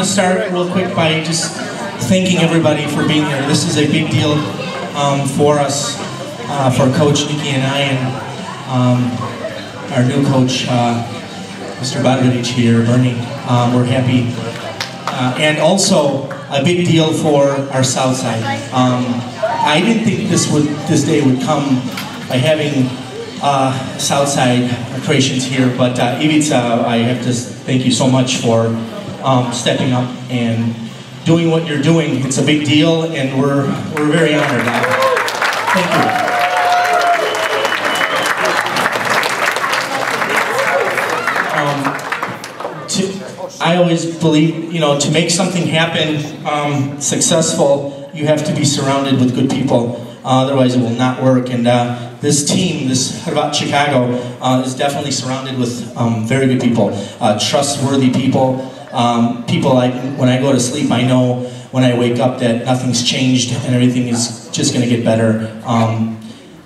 to start real quick by just thanking everybody for being here. This is a big deal for us, for Coach Nikki and I, and our new coach, Mr. Banquet here, Bernie. We're happy. And also, a big deal for our South Side. I didn't think this day would come by having Southside creations here, but Ivica, I have to thank you so much for stepping up and doing what you're doing. It's a big deal, and we're very honored. Thank you. I always believe, you know, to make something happen successful, you have to be surrounded with good people. Otherwise, it will not work. And this team, this Hrvat Chicago, is definitely surrounded with very good people, trustworthy people. People like, when I go to sleep, I know when I wake up that nothing's changed and everything is just going to get better.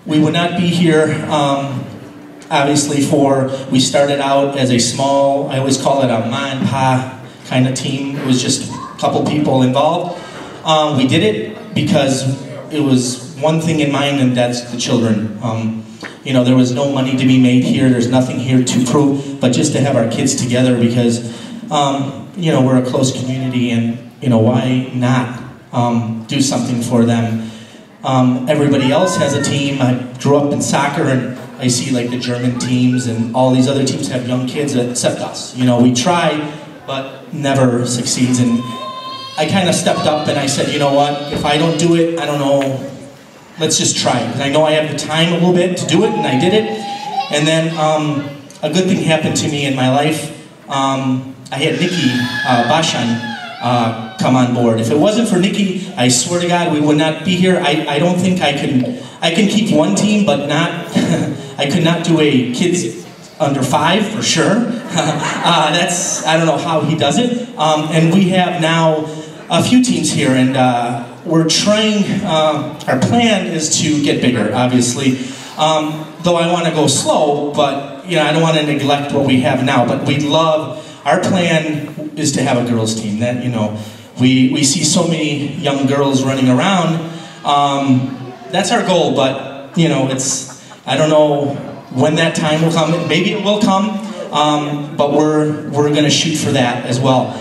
We would not be here, obviously, we started out as a small, I always call it a ma and pa kind of team. It was just a couple people involved. We did it because it was one thing in mind, and that's the children. You know, there was no money to be made here. There's nothing here to prove, but just to have our kids together because, you know, we're a close community, and, you know, why not do something for them? Everybody else has a team. I grew up in soccer, and I see like the German teams and all these other teams have young kids except us. You know, we try, but never succeeds. And I kind of stepped up and I said, you know what, if I don't do it, I don't know, let's just try it. And I know I have the time a little bit to do it, and I did it. And then a good thing happened to me in my life. I had Nikki Bashan come on board. If it wasn't for Nikki, I swear to God, we would not be here. I don't think I can keep one team, but not, I could not do a kids under 5 for sure. I don't know how he does it. And we have now a few teams here, and we're trying, our plan is to get bigger, obviously. Though I want to go slow, but you know, I don't want to neglect what we have now, but we'd love, our plan is to have a girls team. That, you know, we see so many young girls running around. That's our goal, but you know, I don't know when that time will come. Maybe it will come, but we're going to shoot for that as well.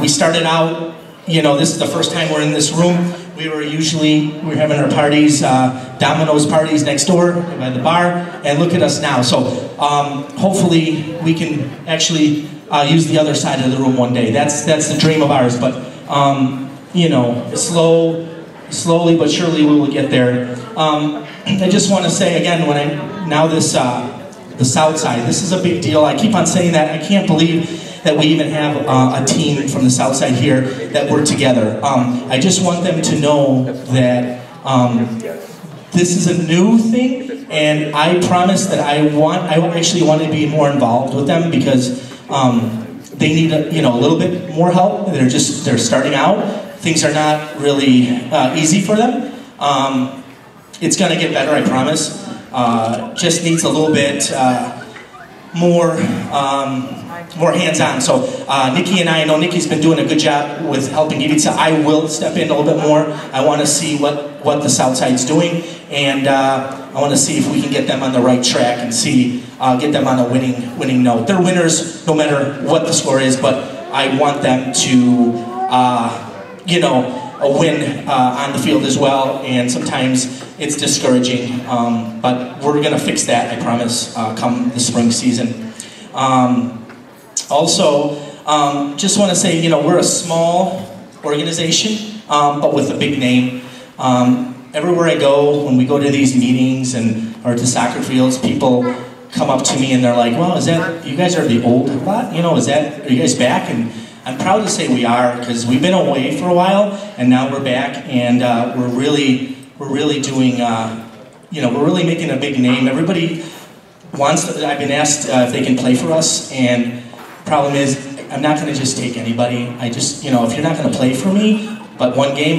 We started out, you know, this is the first time we're in this room. We're having our parties, Domino's parties next door by the bar, and look at us now. So hopefully we can actually use the other side of the room one day. That's the dream of ours. But you know, slowly but surely we will get there. I just want to say again, the South Side, this is a big deal. I keep on saying that. I can't believe that we even have a team from the South Side here that we're together. I just want them to know that this is a new thing, and I promise that I actually want to be more involved with them because they need a little bit more help. They're starting out. Things are not really easy for them. It's going to get better, I promise. Just needs a little bit more hands-on. So Nikki and I know Nikki's been doing a good job with helping Ivica. I will step in a little bit more. I want to see what the South Side's doing, and I want to see if we can get them on the right track and get them on a winning note. They're winners no matter what the score is, but I want them to a win on the field as well, and sometimes it's discouraging, but we're going to fix that, I promise, come the spring season. Also, just want to say, you know, we're a small organization, but with a big name. Everywhere I go, when we go to these meetings or to soccer fields, people come up to me and they're like, well, is that, you guys are the old Hrvat? You know, are you guys back? And I'm proud to say we are, because we've been away for a while, and now we're back, and we're really doing, we're really making a big name. Everybody wants to, I've been asked if they can play for us, and problem is, I'm not going to just take anybody. I just, you know, if you're not going to play for me, but one game,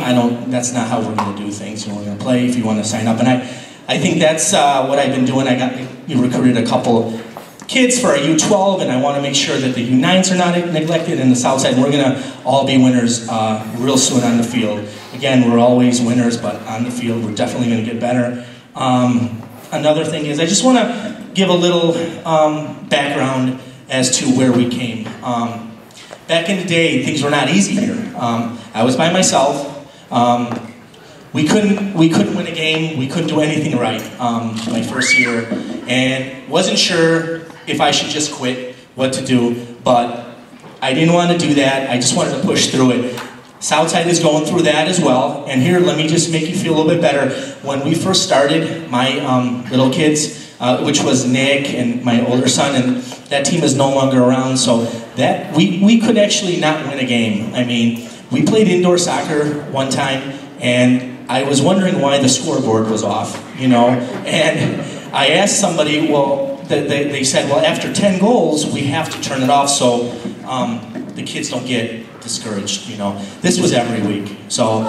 that's not how we're going to do things. We're going to play if you want to sign up, and I think that's what I've been doing. You recruited a couple kids for our U12, and I want to make sure that the U9s are not neglected in the South Side. We're going to all be winners real soon on the field. Again, we're always winners, but on the field, we're definitely going to get better. Another thing is, I just want to give a little background as to where we came. Back in the day, things were not easy here. I was by myself. We couldn't win a game. We couldn't do anything right my first year, and wasn't sure if I should just quit, what to do. But I didn't want to do that. I just wanted to push through it. Southside is going through that as well. And here, let me just make you feel a little bit better. When we first started, my little kids, which was Nick and my older son, and that team is no longer around, so that we could actually not win a game. I mean, we played indoor soccer one time, and I was wondering why the scoreboard was off, you know, and I asked somebody, well, they said, well, after 10 goals, we have to turn it off so the kids don't get discouraged, you know. This was every week, so,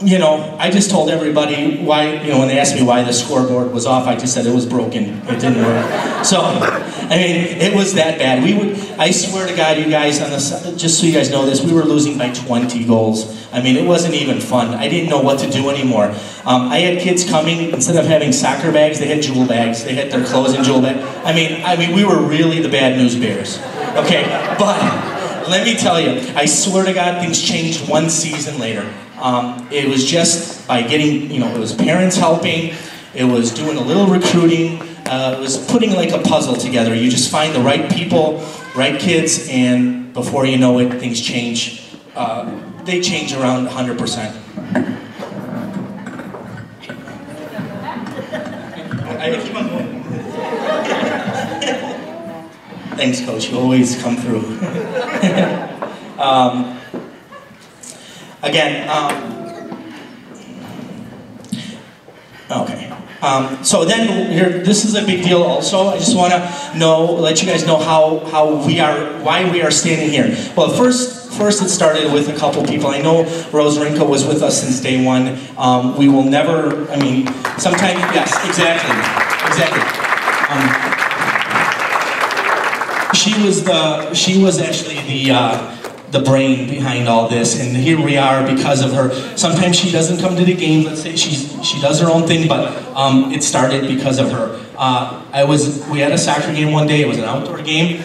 you know, I just told everybody why, you know, when they asked me why the scoreboard was off, I just said it was broken, it didn't work. So, I mean, it was that bad. I swear to God, you guys, just so you guys know this, we were losing by 20 goals. I mean, it wasn't even fun. I didn't know what to do anymore. I had kids coming, instead of having soccer bags, they had jewel bags. They had their clothes in jewel bags. I mean, we were really the bad news bears. Okay, but let me tell you, I swear to God, things changed one season later. It was just by getting, you know, it was parents helping, it was doing a little recruiting, it was putting like a puzzle together. You just find the right people, right kids, and before you know it, things change. They change around 100%. I keep on going. Thanks, Coach. You always come through. Okay. So then here, this is a big deal also. I just want to let you guys know why we are standing here. Well, first it started with a couple people. I know Rose Rinko was with us since day one. We will never, I mean, sometimes, yes, exactly. She was actually the brain behind all this, and here we are because of her. Sometimes she doesn't come to the games. Let's say she does her own thing, but it started because of her. We had a soccer game one day. It was an outdoor game.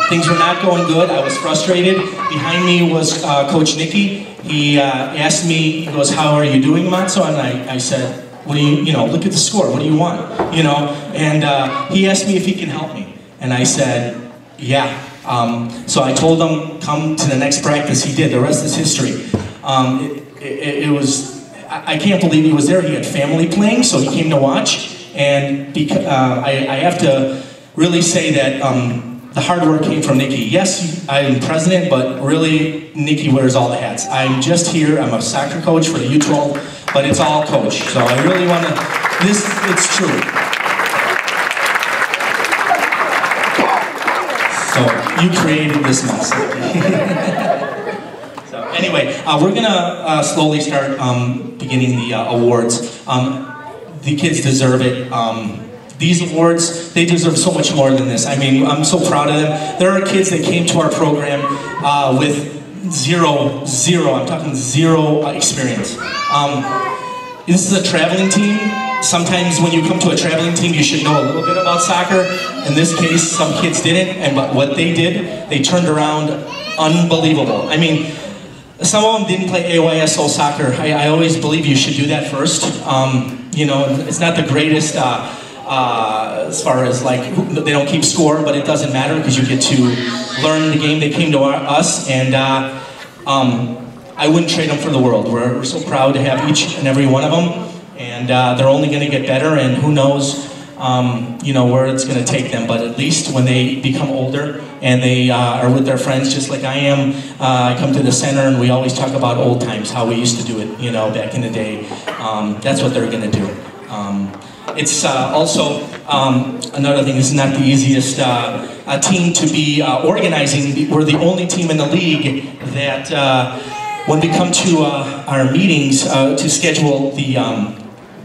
Things were not going good. I was frustrated. Behind me was Coach Nicky. He asked me, he goes, "How are you doing, Matzo?" And I said, "What do you know, look at the score. What do you want?" You know, and he asked me if he can help me. And I said, "Yeah." So I told him, come to the next practice. He did. The rest is history. It was, I can't believe he was there. He had family playing, so he came to watch. And I have to really say that the hard work came from Nicky. Yes, I'm president, but really, Nicky wears all the hats. I'm just here. I'm a soccer coach for the U12, but it's all coach. So I really want to, it's true. So you created this mess. So anyway, we're gonna slowly start beginning the awards. The kids deserve it. These awards, they deserve so much more than this. I mean, I'm so proud of them. There are kids that came to our program with zero, I'm talking zero experience. This is a traveling team. Sometimes when you come to a traveling team, you should know a little bit about soccer. In this case, some kids didn't, but what they did, they turned around unbelievable. I mean, some of them didn't play AYSO soccer. I always believe you should do that first. You know, it's not the greatest as far as like, they don't keep score, but it doesn't matter because you get to learn the game. They came to us, and I wouldn't trade them for the world. We're so proud to have each and every one of them. And they're only going to get better, and who knows, you know, where it's going to take them. But at least when they become older and they are with their friends, just like I am, I come to the center and we always talk about old times, how we used to do it, you know, back in the day. That's what they're going to do. It's also another thing. This is not the easiest team to be organizing. We're the only team in the league that. When we come to our meetings to schedule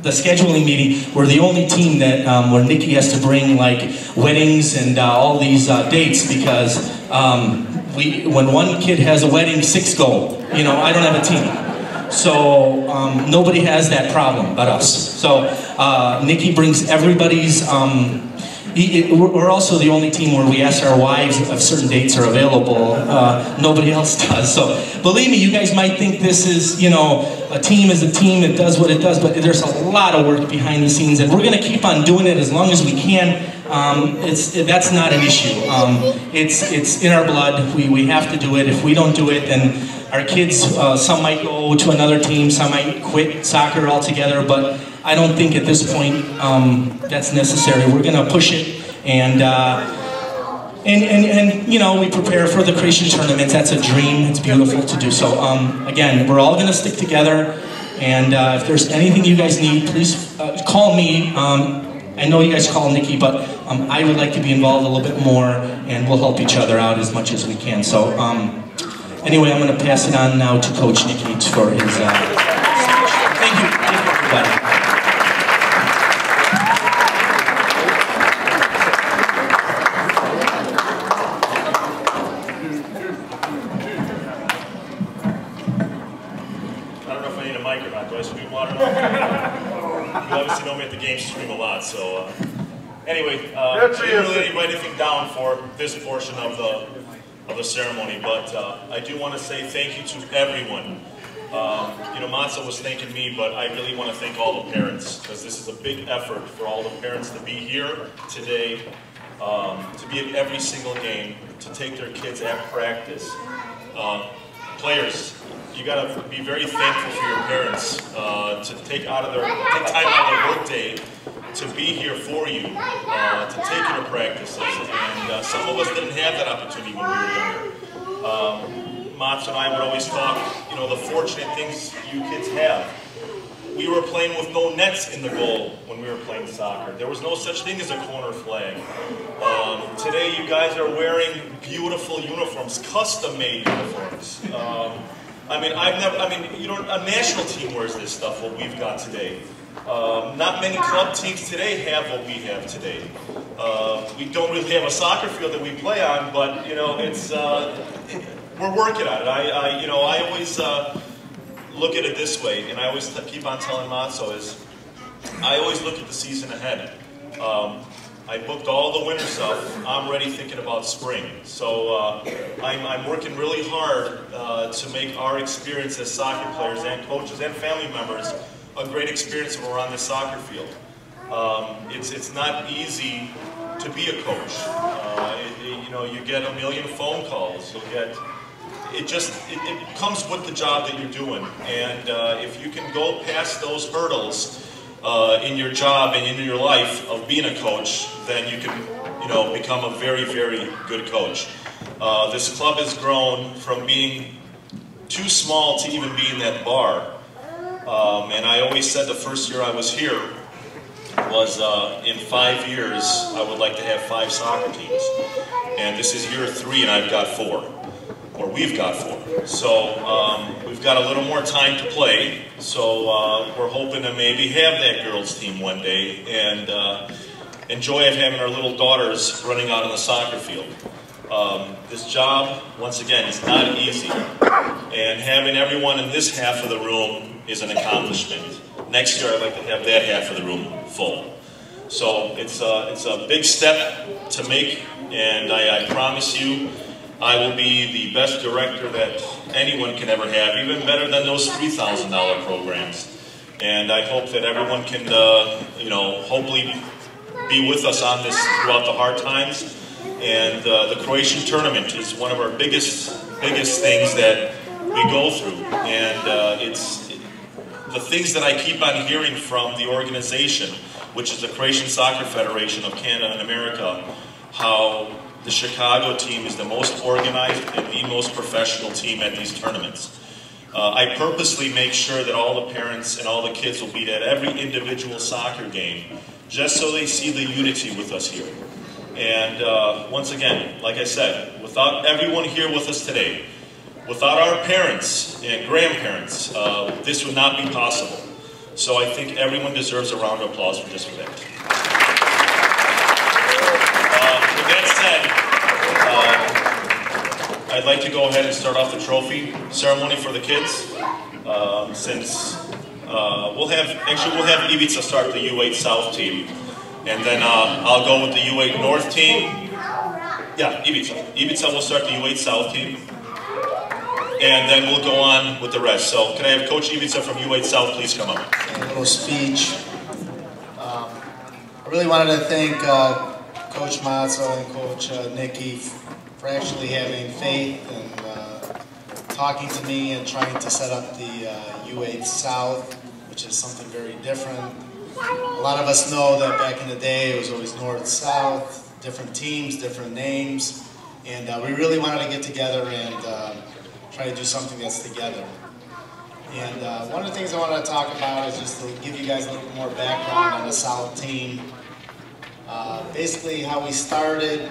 the scheduling meeting, we're the only team that where Nikki has to bring like weddings and all these dates because when one kid has a wedding, 6 go. You know, I don't have a team. So nobody has that problem but us. So Nikki brings everybody's, we're also the only team where we ask our wives if certain dates are available. Nobody else does. So believe me, you guys might think this is, you know, a team is a team, it does what it does, but there's a lot of work behind the scenes, and we're going to keep on doing it as long as we can. That's not an issue. It's in our blood. We have to do it. If we don't do it, then our kids, some might go to another team, some might quit soccer altogether, but I don't think at this point that's necessary. We're going to push it, and you know, we prepare for the creation tournaments. That's a dream. It's beautiful to do. So again, we're all going to stick together, and if there's anything you guys need, please call me. I know you guys call Nikki, but I would like to be involved a little bit more, and we'll help each other out as much as we can. So anyway, I'm going to pass it on now to Coach Nikki for his speech. Thank you. Thank you, everybody. You obviously know me at the games, stream a lot, so anyway, I didn't really write anything down for this portion of the ceremony, but I do want to say thank you to everyone. You know, Matza was thanking me, but I really want to thank all the parents, because this is a big effort for all the parents to be here today, to be at every single game, to take their kids at practice. Players, you got to be very thankful for your parents to take time out of their workday to be here for you, to take you to practices. And some of us didn't have that opportunity when we were younger. Mats and I would always talk, you know, the fortunate things you kids have. We were playing with no nets in the goal when we were playing soccer. There was no such thing as a corner flag. Today you guys are wearing beautiful uniforms, custom-made uniforms. I mean, you know, a national team wears this stuff, what we've got today. Not many club teams today have what we have today. We don't really have a soccer field that we play on, but, you know, it's, we're working on it. You know, I always look at it this way, and I always keep on telling Matzo is, I always look at the season ahead. I booked all the winter stuff. I'm already thinking about spring. So I'm working really hard to make our experience as soccer players and coaches and family members a great experience when we're on the soccer field. It's not easy to be a coach. You know, you get a million phone calls. You'll get, it comes with the job that you're doing. And if you can go past those hurdles in your job and in your life of being a coach, then you can, you know, become a very, very good coach. This club has grown from being too small to even be in that bar. And I always said the first year I was here was in 5 years I would like to have 5 soccer teams. And this is year 3 and I've got 4. Or we've got 4. So we've got a little more time to play. So we're hoping to maybe have that girls team one day and enjoy having our little daughters running out on the soccer field. This job, once again, is not easy. And having everyone in this half of the room is an accomplishment. Next year I'd like to have that half of the room full. So it's a big step to make, and I promise you I will be the best director that anyone can ever have, even better than those $3,000 programs. And I hope that everyone can, you know, hopefully be with us on this throughout the hard times. And the Croatian tournament is one of our biggest things that we go through. And it's the things that I keep on hearing from the organization, which is the Croatian Soccer Federation of Canada and America, how the Chicago team is the most organized and the most professional team at these tournaments. I purposely make sure that all the parents and all the kids will be at every individual soccer game, just so they see the unity with us here. And once again, like I said, without everyone here with us today, without our parents and grandparents, this would not be possible. So I think everyone deserves a round of applause just for that. With that said, I'd like to go ahead and start off the trophy ceremony for the kids. Since we'll have Ivica start the U8 South team, and then I'll go with the U8 North team. Yeah, Ivica will start the U8 South team, and then we'll go on with the rest. So can I have Coach Ivica from U8 South please come up? A little speech. I really wanted to thank Coach Mazzo and Coach Nicky for actually having faith and talking to me and trying to set up the U8 South, which is something very different. A lot of us know that back in the day it was always North-South, different teams, different names, and we really wanted to get together and try to do something that's together. And one of the things I want to talk about is just to give you guys a little bit more background on the South team. Basically how we started.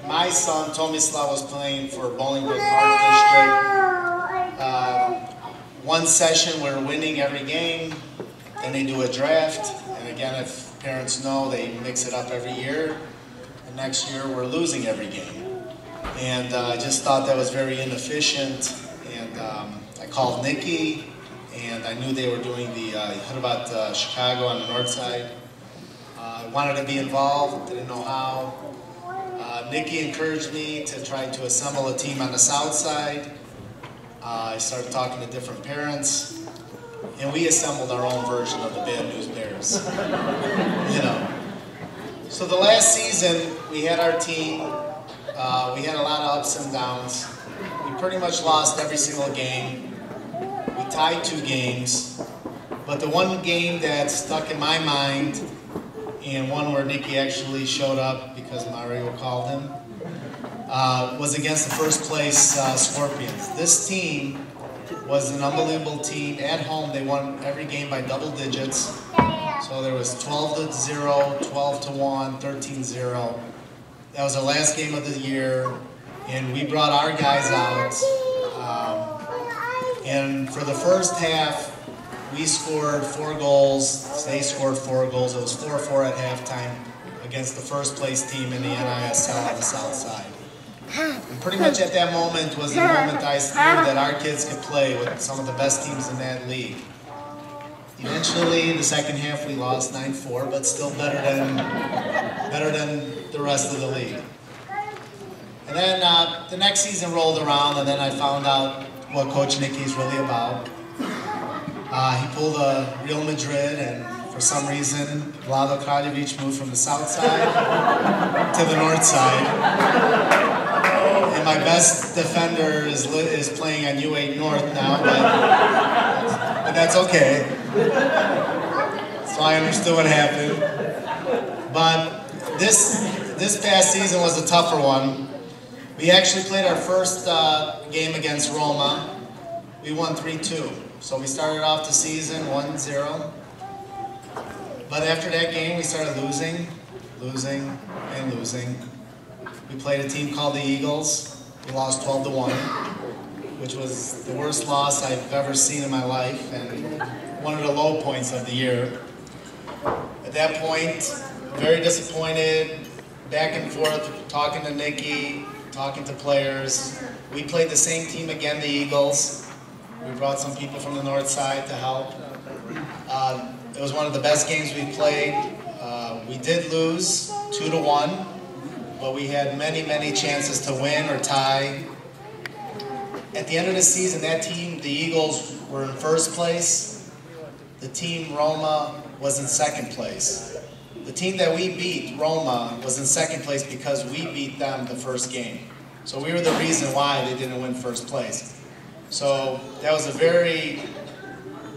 My son, Tomislav, was playing for Bolingbrook Park District. One session we're winning every game, then they do a draft, and again, if parents know, they mix it up every year, and next year we're losing every game. And I just thought that was very inefficient, and I called Nicky, and I knew they were doing the Hrvat Chicago on the north side. I wanted to be involved, didn't know how. Nicky encouraged me to try to assemble a team on the south side. I started talking to different parents, and we assembled our own version of the Bad News Bears. You know. So the last season, we had our team. We had a lot of ups and downs. We pretty much lost every single game. We tied 2 games, but the one game that stuck in my mind, and one where Nicky actually showed up because Mario called him, was against the first place Scorpions. This team was an unbelievable team. At home, they won every game by double digits. So there was 12-0, 12-1, 13-0. That was our last game of the year, and we brought our guys out. And for the first half, we scored 4 goals. They scored 4 goals. It was 4-4 at halftime against the first place team in the NISL on the south side. And pretty much at that moment was the moment I knew that our kids could play with some of the best teams in that league. Eventually, in the second half, we lost 9-4, but still better than the rest of the league. And then the next season rolled around, and then I found out what Coach Nicky's really about. He pulled a Real Madrid, and for some reason, Vlado Kraljevic moved from the south side to the north side. And my best defender is playing on U8 North now, but that's okay. So I understood what happened. But this past season was a tougher one. We actually played our first game against Roma. We won 3-2. So we started off the season 1-0. But after that game, we started losing. We played a team called the Eagles. We lost 12-1, which was the worst loss I've ever seen in my life and one of the low points of the year. At that point, very disappointed, back and forth, talking to Nicky, talking to players. We played the same team again, the Eagles. We brought some people from the north side to help. It was one of the best games we played. We did lose 2-1, but we had many chances to win or tie. At the end of the season, that team, the Eagles, were in first place. The team, Roma, was in second place. The team that we beat, Roma, was in second place because we beat them the first game. So we were the reason why they didn't win first place. So that was a very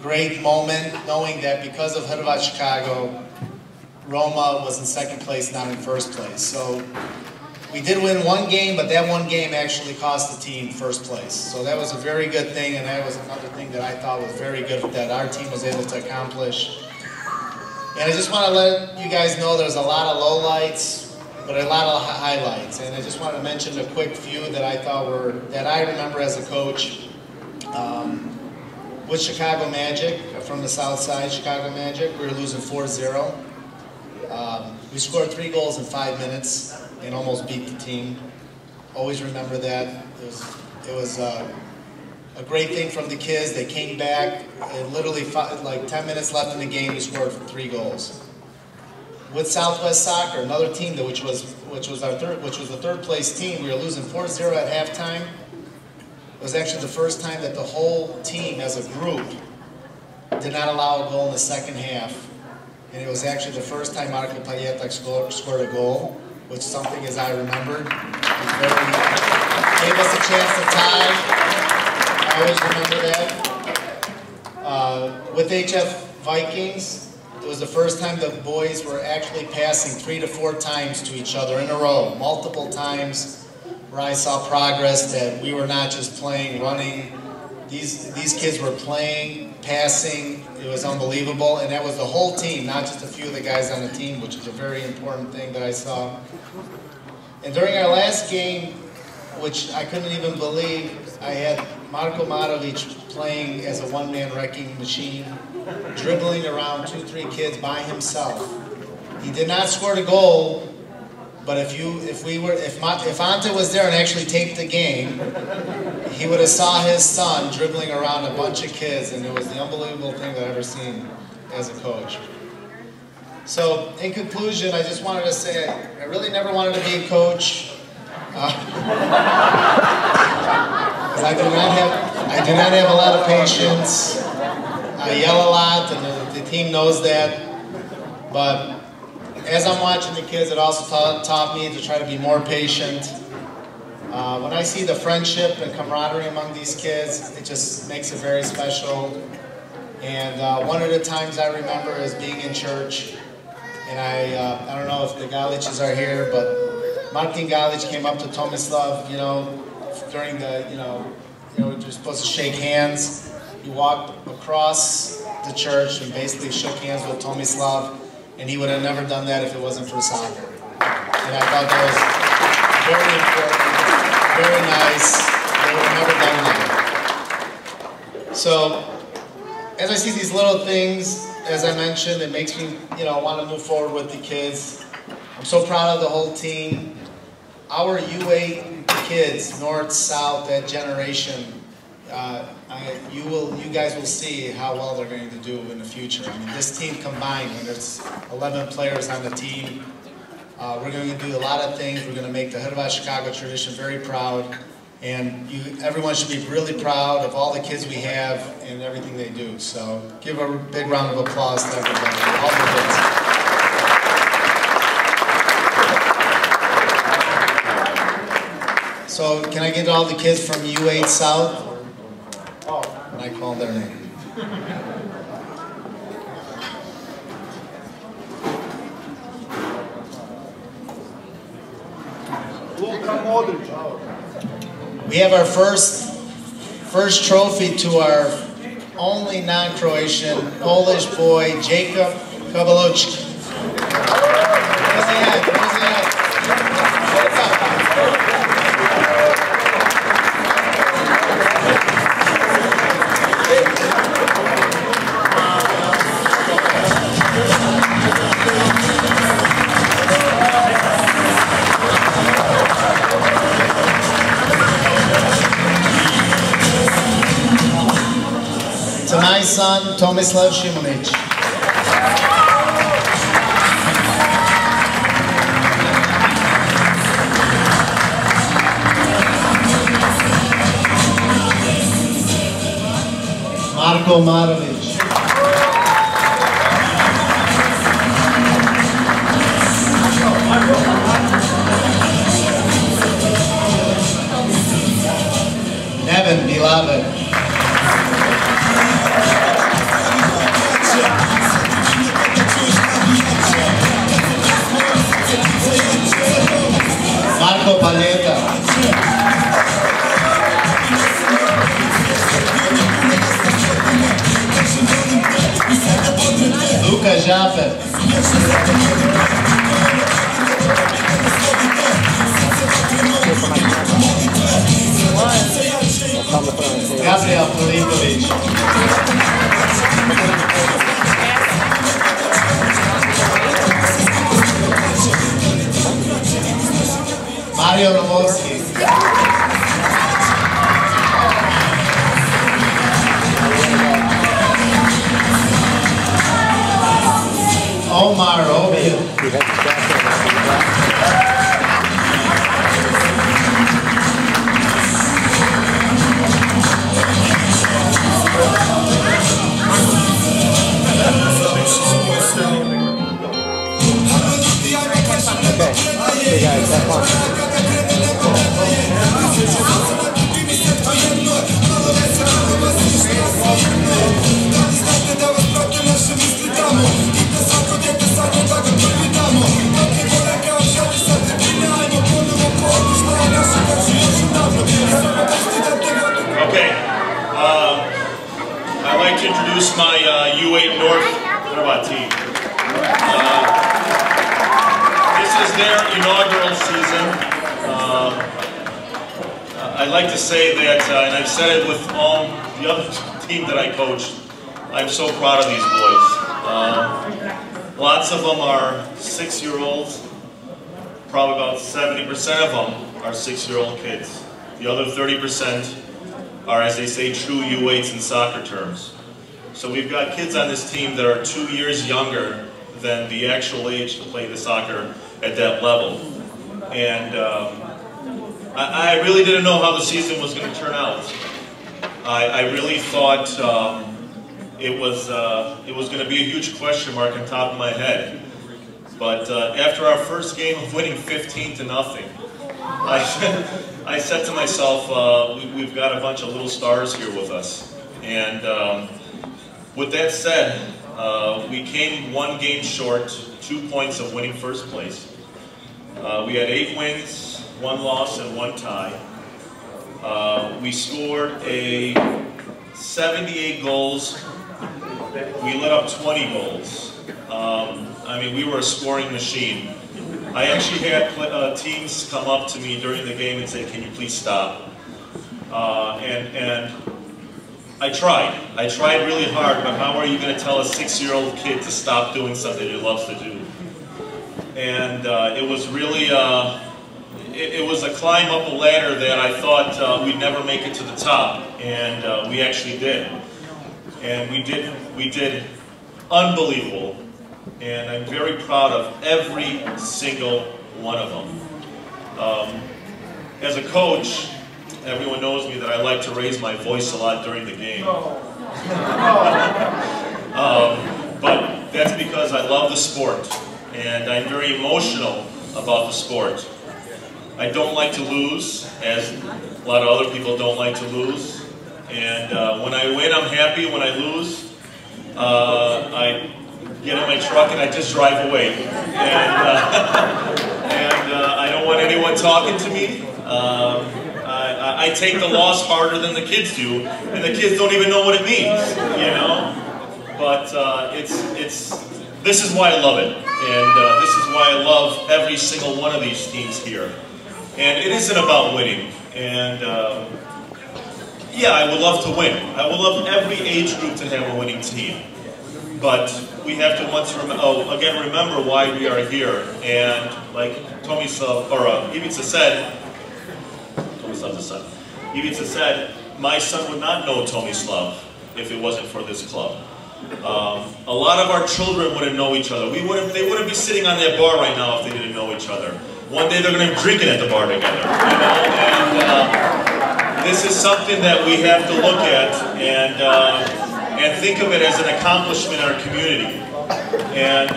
great moment, knowing that because of Hrvat Chicago, Roma was in second place, not in first place. So we did win one game, but that one game actually cost the team first place. So that was a very good thing, and that was another thing that I thought was very good that our team was able to accomplish. And I just want to let you guys know there's a lot of lowlights, but a lot of highlights. And I just want to mention a quick few that I thought that I remember as a coach. with Chicago Magic, from the South Side, Chicago Magic. We were losing 4-0. We scored 3 goals in 5 minutes and almost beat the team. Always remember that. It was a great thing from the kids. They came back, and literally like 10 minutes left in the game, we scored 3 goals. With Southwest Soccer, another team which was the third place team, we were losing 4-0 at halftime. It was actually the first time that the whole team as a group did not allow a goal in the second half. And it was actually the first time Marko Pajetak scored a goal, which something as I remembered. Gave us a chance to tie. I always remember that. With HF Vikings, it was the first time the boys were actually passing 3 to 4 times to each other in a row, multiple times, where I saw progress that we were not just playing, running. These kids were playing, passing. It was unbelievable, and that was the whole team, not just a few of the guys on the team, which is a very important thing that I saw. And during our last game, which I couldn't even believe, I had Marko Marovic playing as a one-man wrecking machine, dribbling around 2-3 kids by himself. He did not score the goal, but if Ante was there and actually taped the game, he would have saw his son dribbling around a bunch of kids, and it was the unbelievable thing that I've ever seen as a coach. So, in conclusion, I just wanted to say I really never wanted to be a coach. I do not have a lot of patience. I yell a lot, and the team knows that. But as I'm watching the kids, it also taught me to try to be more patient. When I see the friendship and camaraderie among these kids, it just makes it very special. And one of the times I remember is being in church, and I don't know if the Galiches are here, but Martin Galich came up to Tomislav, during the, we're supposed to shake hands. He walked across the church and basically shook hands with Tomislav, and he would have never done that if it wasn't for soccer. And I thought that was very important, very nice. They would have never done that. So, as I see these little things, as I mentioned, it makes me, want to move forward with the kids. I'm so proud of the whole team. Our U8 kids, north, south, that generation, you guys will see how well they're going to do in the future. I mean, this team combined, when there's 11 players on the team, we're going to do a lot of things. We're going to make the Hrvat Chicago tradition very proud. And everyone should be really proud of all the kids we have and everything they do. So give a big round of applause to everybody, all the kids. So can I get all the kids from U8 South? And I call their name. We have our first trophy to our only non-Croatian Polish boy, Jacob Kowalczyk. To my son, Tomislav Šimunić. Marko Marovic. Neven Bilaver. Marko Pajetak. Luka Žaper. Gabriel Filipović. Mario Lvovsky. Omar, over you. Okay, guys, have fun. Okay, I'd like to introduce my U8 North Hrvat team. This is their inaugural season. I'd like to say that, and I've said it with all the other team that I coached, I'm so proud of these boys. Lots of them are 6-year-olds. Probably about 70% of them are 6-year-old kids. The other 30% are, as they say, true U8s in soccer terms. So we've got kids on this team that are 2 years younger than the actual age to play the soccer at that level. And I really didn't know how the season was going to turn out. I really thought it was going to be a huge question mark on top of my head. But after our first game of winning 15-0, I said to myself, we've got a bunch of little stars here with us. And with that said, we came 1 game short, 2 points of winning first place. We had 8 wins, 1 loss, and 1 tie. We scored 78 goals. We let up 20 goals. I mean, we were a scoring machine. I actually had teams come up to me during the game and say, "Can you please stop?" And I tried. I tried really hard, but how are you going to tell a 6-year-old kid to stop doing something he loves to do? And it was really, it was a climb up a ladder that I thought we'd never make it to the top, and we actually did. And we did unbelievable. And I'm very proud of every single one of them. As a coach, everyone knows me that I like to raise my voice a lot during the game. But that's because I love the sport, and I'm very emotional about the sport. I don't like to lose, as a lot of other people don't like to lose. And when I win, I'm happy. When I lose, I get in my truck and I just drive away. And I don't want anyone talking to me. I take the loss harder than the kids do, and the kids don't even know what it means, you know? But this is why I love it, and this is why I love every single one of these teams here. And it isn't about winning, and yeah, I would love to win. I would love every age group to have a winning team. But we have to again remember why we are here. And like Ivica said, my son would not know Tomislav if it wasn't for this club. A lot of our children wouldn't know each other. They wouldn't be sitting on that bar right now if they didn't know each other. One day they're going to be drinking at the bar together, you know. And this is something that we have to look at and think of it as an accomplishment in our community. And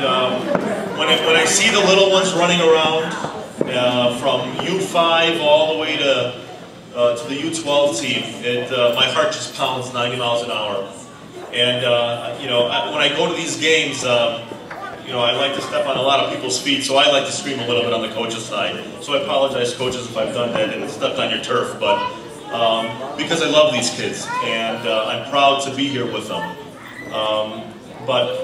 when I see the little ones running around from U5 all the way to the U12 team, my heart just pounds 90 miles an hour. And you know, when I go to these games, you know, I like to step on a lot of people's feet, so I like to scream a little bit on the coach's side. So I apologize, coaches, if I've done that and stepped on your turf, but because I love these kids, and I'm proud to be here with them. But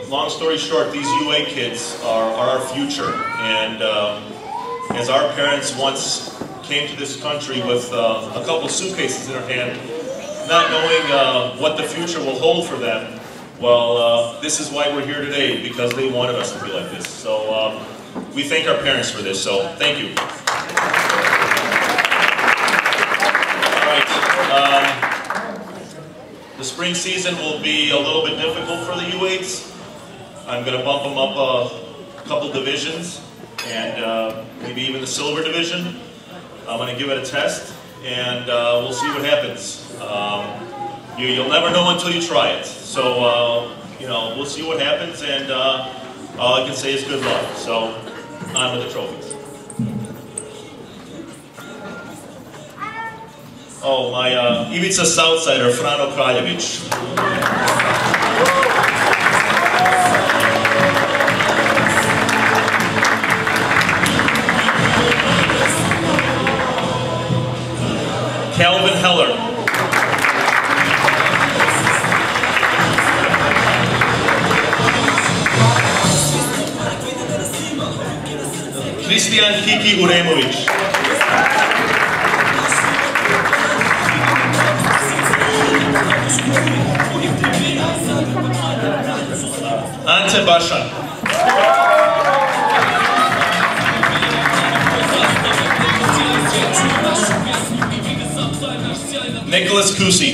long story short, these UA kids are our future, and as our parents once came to this country with a couple of suitcases in their hand, not knowing what the future will hold for them, well, this is why we're here today, because they wanted us to be like this. So we thank our parents for this, so thank you. spring season will be a little bit difficult for the U8s. I'm going to bump them up a couple divisions, and maybe even the silver division. I'm going to give it a test, and we'll see what happens. You'll never know until you try it. So, you know, we'll see what happens, and all I can say is good luck. So, on with the trophies. Oh, my Ivica Southsider, Frano Kraljevic. Calvin Heller. Kristijan Kiki Uremović. Ante Bašan. Nicholas Kusi.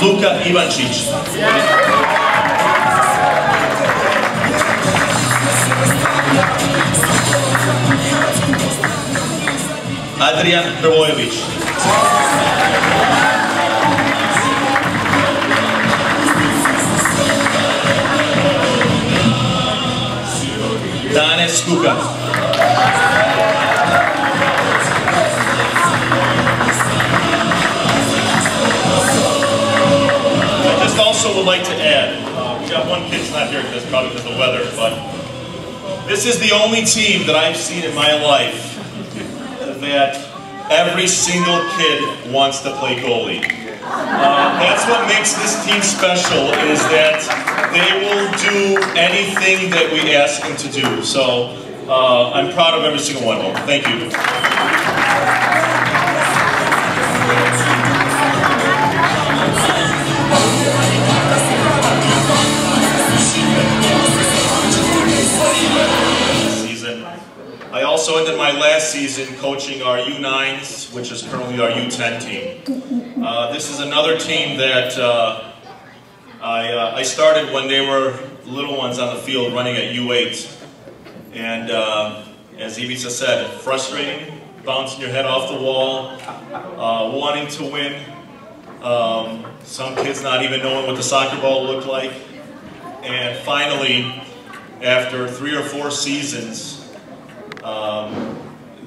Luka Ivančić. Adrian Hrvojević. Dane Skuka. I just also would like to add, we got one kid's not here because probably because of the weather, but this is the only team that I've seen in my life that every single kid wants to play goalie. That's what makes this team special, is that they will do anything that we ask them to do. So I'm proud of every single one of them. Thank you. I also ended my last season coaching our U9s, which is currently our U10 team. This is another team that I started when they were little ones on the field running at U8. And as Ivica said, frustrating, bouncing your head off the wall, wanting to win. Some kids not even knowing what the soccer ball looked like. And finally, after 3 or 4 seasons,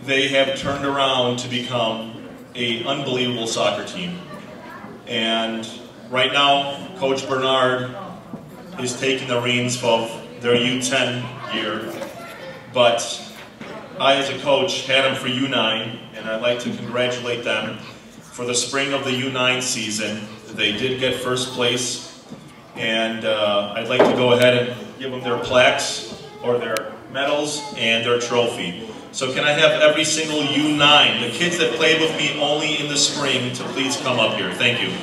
they have turned around to become an unbelievable soccer team. And right now, Coach Bernard is taking the reins of their U10 year. But I, as a coach, had them for U9, and I'd like to congratulate them for the spring of the U9 season. They did get first place, and I'd like to go ahead and give them their plaques, or their medals, and their trophy. So can I have every single U9, the kids that played with me only in the spring, to please come up here. Thank you.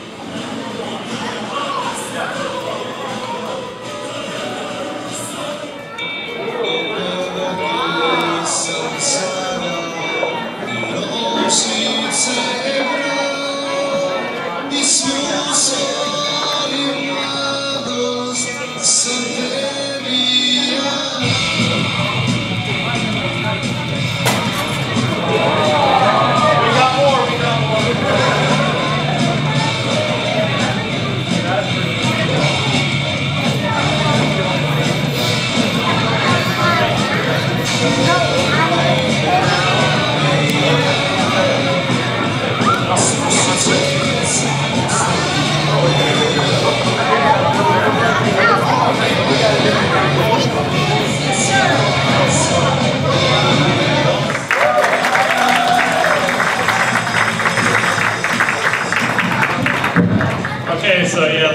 Okay, so yeah,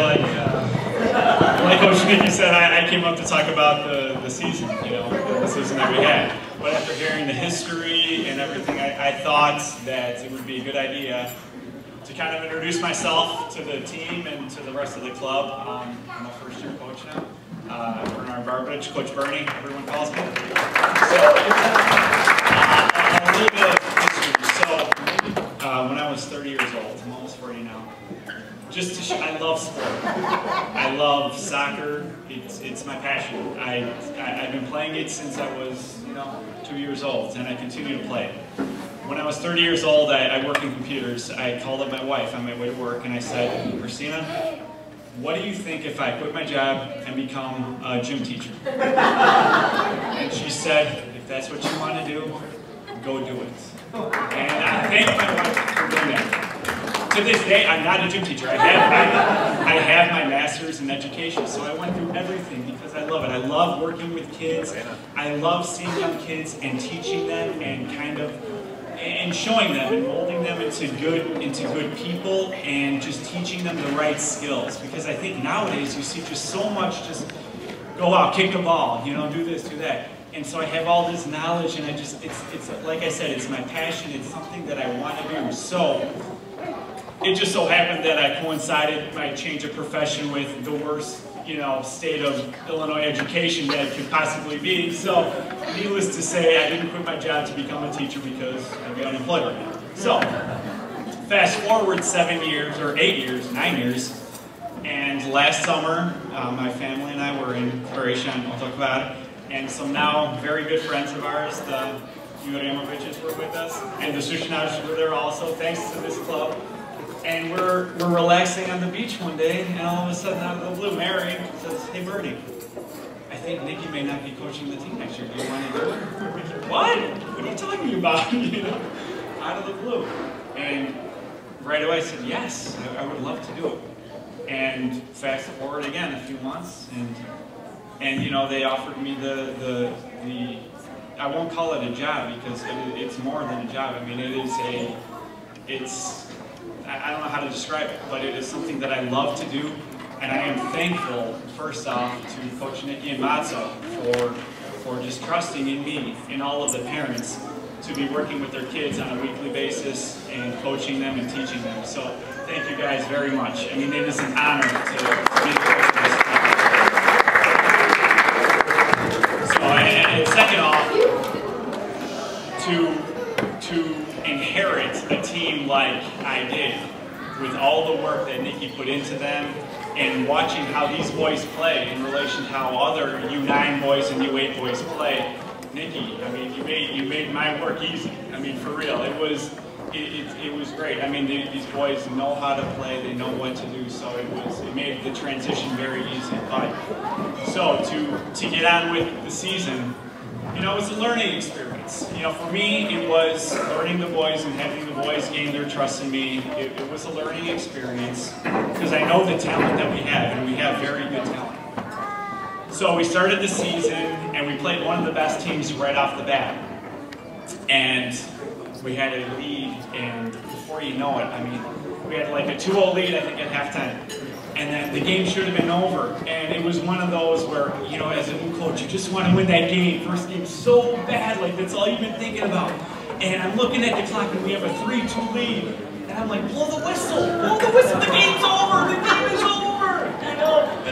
like Coach Mickey said, I came up to talk about the season, the season that we had. But after hearing the history and everything, I thought that it would be a good idea to kind of introduce myself to the team and to the rest of the club. I'm a first-year coach now. Bernard Barbich, Coach Bernie, everyone calls me. So, a little bit of history. So, when I was 30 years old, I'm almost 40 now, just to I love sport. I love soccer. It's my passion. I've been playing it since I was, 2 years old, and I continue to play it. When I was 30 years old, I work in computers. I called up my wife on my way to work, and I said, Christina, what do you think if I quit my job and become a gym teacher? And she said, if that's what you want to do, go do it. And I thank my wife for doing that. To this day, I'm not a gym teacher. I have my master's in education, so I went through everything because I love it. I love working with kids. I love seeing young kids and teaching them and and showing them and molding them into good people and just teaching them the right skills. Because I think nowadays you see just so much just go out, kick the ball, do this, do that. And so I have all this knowledge, and it's like I said, it's my passion. It's something that I want to do. So it just so happened that I coincided my change of profession with the worst, state of Illinois education that could possibly be. So, needless to say, I didn't quit my job to become a teacher because I'd be unemployed right now. So, fast forward 7 years, or 8 years, 9 years, and last summer, my family and I were in Croatia, and I'll talk about it, and some now very good friends of ours, the Juramoviches were with us, and the Sushinash were there also, thanks to this club. And we're relaxing on the beach one day, and all of a sudden, out of the blue, Mary says, hey, Bernie, I think Nikki may not be coaching the team next year. Do you want to do it? What? What are you talking about? Out of the blue. And right away I said, yes, I would love to do it. And fast forward again a few months, and they offered me the I won't call it a job because it's more than a job. I mean, I don't know how to describe it, but it is something that I love to do, and I am thankful, first off, to Coach Nikki and Matzo for just trusting in me and all of the parents to be working with their kids on a weekly basis and coaching them and teaching them. So thank you guys very much. I mean, it is an honor to be the coach of this team. So, and second off, to inherit a team like I did, with all the work that Nikki put into them, and watching how these boys play in relation to how other U9 boys and U8 boys play. Nikki, I mean, you made my work easy. I mean, for real, it was great. I mean, these boys know how to play, they know what to do, so it made the transition very easy. But so to get on with the season, it was a learning experience. For me, it was learning the boys and having the boys gain their trust in me. It was a learning experience because I know the talent that we have, and we have very good talent. So we started the season, and we played one of the best teams right off the bat. And we had a lead, and before you know it, I mean, we had like a 2-0 lead, I think, at halftime. And then the game should have been over. And it was one of those where, as a new coach, you just want to win that game. First game so bad, like that's all you've been thinking about. And I'm looking at the clock, and we have a 3-2 lead. And I'm like, blow the whistle, the game's over, the game is over.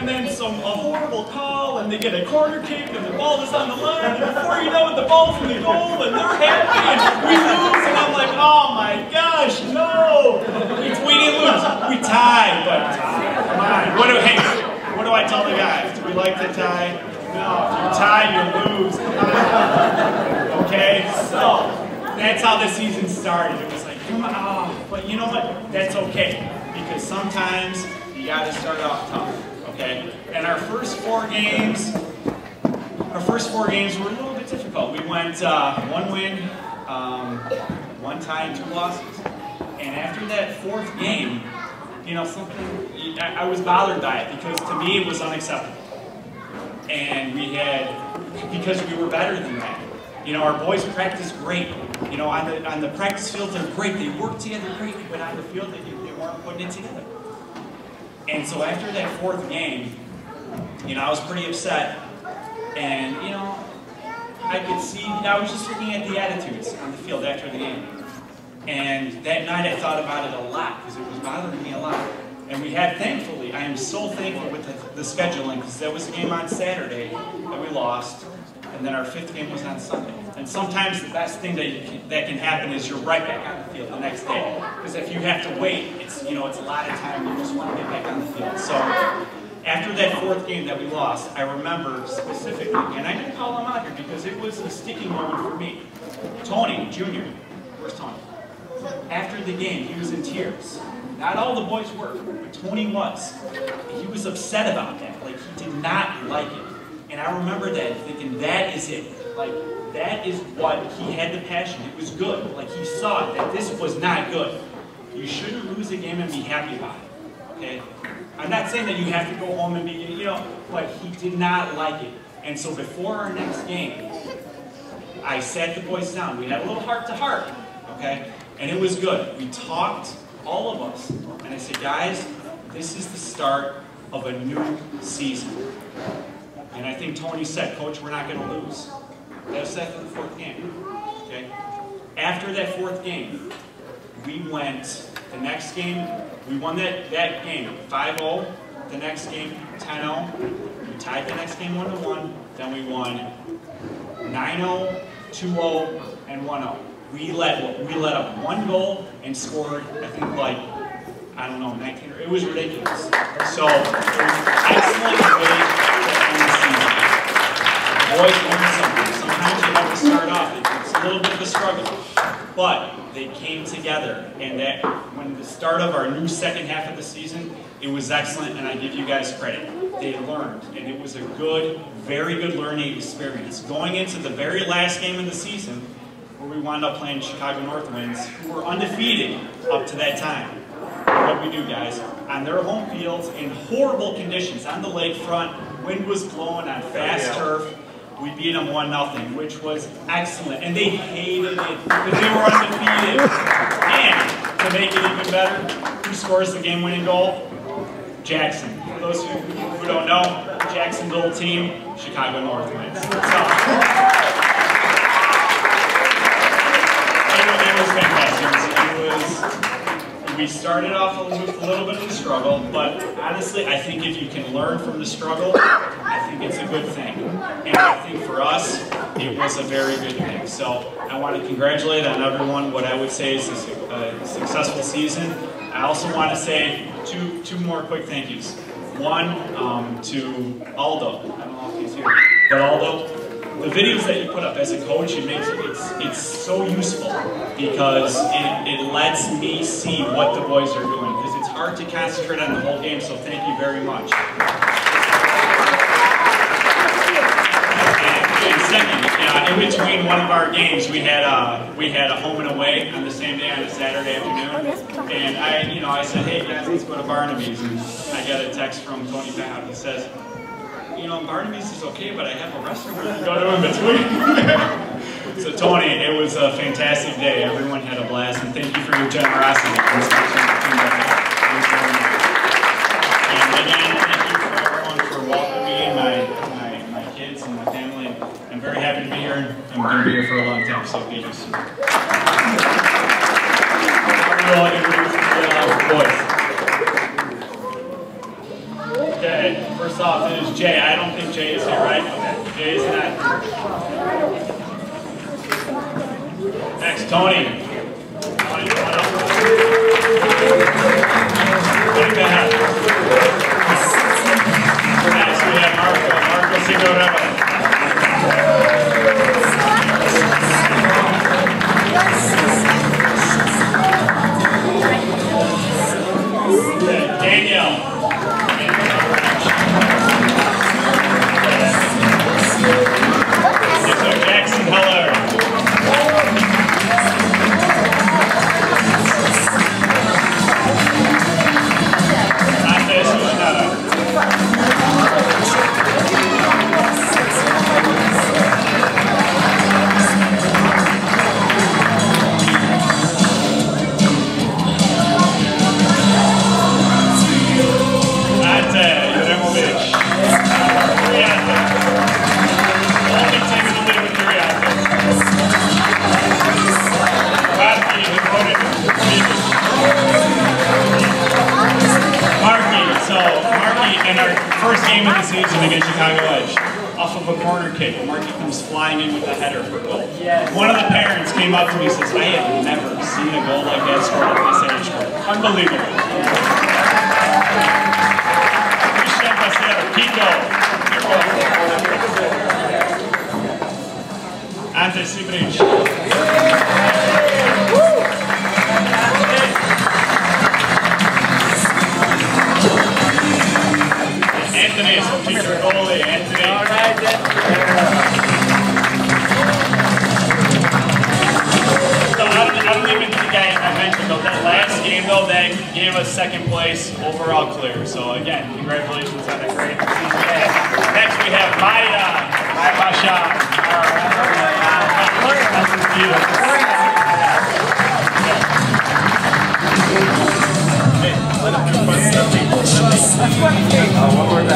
And then a horrible call, and they get a corner kick, and the ball is on the line, and before you know it, the ball's in the goal, and they're happy, and we lose, and I'm like, oh my gosh, no! We didn't lose, we tied, but come on. What do I tell the guys? Do we like to tie? No, if you tie, you lose. Okay, so that's how the season started. It was like, come on, but you know what? That's okay, because sometimes you got to start off tough. Okay, and our first four games were a little bit difficult. We went 1 win, 1 tie, and 2 losses. And after that 4th game, I was bothered by it because to me it was unacceptable. And because we were better than that. Our boys practiced great. On the practice field they're great. They work together great, but on the field they weren't putting it together. And so after that 4th game, I was pretty upset. And, I could see, I was just looking at the attitudes on the field after the game. And that night I thought about it a lot because it was bothering me a lot. And we had, thankfully, I am so thankful with the scheduling, because there was a game on Saturday that we lost, and then our 5th game was on Sunday. And sometimes the best thing that can happen is you're right back on the field the next day. Because if you have to wait, it's a lot of time, you just want to get back on the field. So after that 4th game that we lost, I remember specifically, and I didn't call him out here because it was a sticky moment for me. Tony, Jr., where's Tony? After the game, he was in tears. Not all the boys were, but Tony was. He was upset about that. Like, he did not like it. And I remember that, thinking, that is it. Like, that is what he had the passion. It was good. Like, he saw that this was not good. You shouldn't lose a game and be happy about it. Okay? I'm not saying that you have to go home and be, but he did not like it. And so before our next game, I sat the boys down. We had a little heart-to-heart, okay? And it was good. We talked, all of us, and I said, guys, this is the start of a new season. And I think Tony said, Coach, we're not going to lose. That was after the 4th game, okay? After that 4th game, we went, the next game, we won that game 5-0, the next game 10-0, we tied the next game 1-1, then we won 9-0, 2-0, and 1-0. We let up 1 goal and scored, I think, like, I don't know, 19, it was ridiculous. So, it was an excellent way to end the season. The boys learned something. Sometimes you have to start off, it's a little bit of a struggle, but they came together, and that, when the start of our new second half of the season, it was excellent, and I give you guys credit. They learned, and it was a good, very good learning experience. Going into the very last game of the season, where we wound up playing Chicago North Winds, who were undefeated up to that time. What we do, guys, on their home fields, in horrible conditions, on the lakefront, wind was blowing on fast turf, we beat them 1-0, which was excellent. And they hated it, because they were undefeated. And to make it even better, who scores the game-winning goal? Jackson. For those who don't know, Jackson's old team, Chicago North Winds. It was fantastic. We started off with a little bit of a struggle, but honestly, I think if you can learn from the struggle, I think it's a good thing. And I think for us, it was a very good thing. So I want to congratulate on everyone. What I would say is a successful season. I also want to say two more quick thank yous. One, to Aldo. I don't know if he's here, but Aldo, the videos that you put up as a coach, it's so useful because it lets me see what the boys are doing, because it's hard to concentrate on the whole game, so thank you very much. And second, in between one of our games, we had a home and away on the same day on a Saturday afternoon, and I said, hey guys, let's go to Barnaby's, and I got a text from Tony Powell. He says, Barnaby's is okay, but I have a restaurant we can go to in between. So Tony, it was a fantastic day. Everyone had a blast, and thank you for your generosity. And again, thank you for everyone for welcoming my kids and my family. I'm very happy to be here, and I'm going to be here for a long time, so thank you. Now we will introduce the boys. Okay, first off is Jay. I don't think Jay is here, right? Okay, Jay is not. Next, Tony. Tony, come on up. Tony Bennett. Next, we have Marco Signorella. Danielle. Jackson Heller. Marky in our first game of the season against Chicago Edge. Off of a corner kick, Marky comes flying in with a header for goal. One of the parents came up to me and says, I have never seen a goal like that scored at this age group. Unbelievable. Kiko. Ante Sibric. Anthony is from teacher goalie. Anthony. All right, so I don't even think I mentioned though, that last game though, that gave us second place overall clear. So again, congratulations on a great season. Next we have Maya. Maya Pasha. One more time.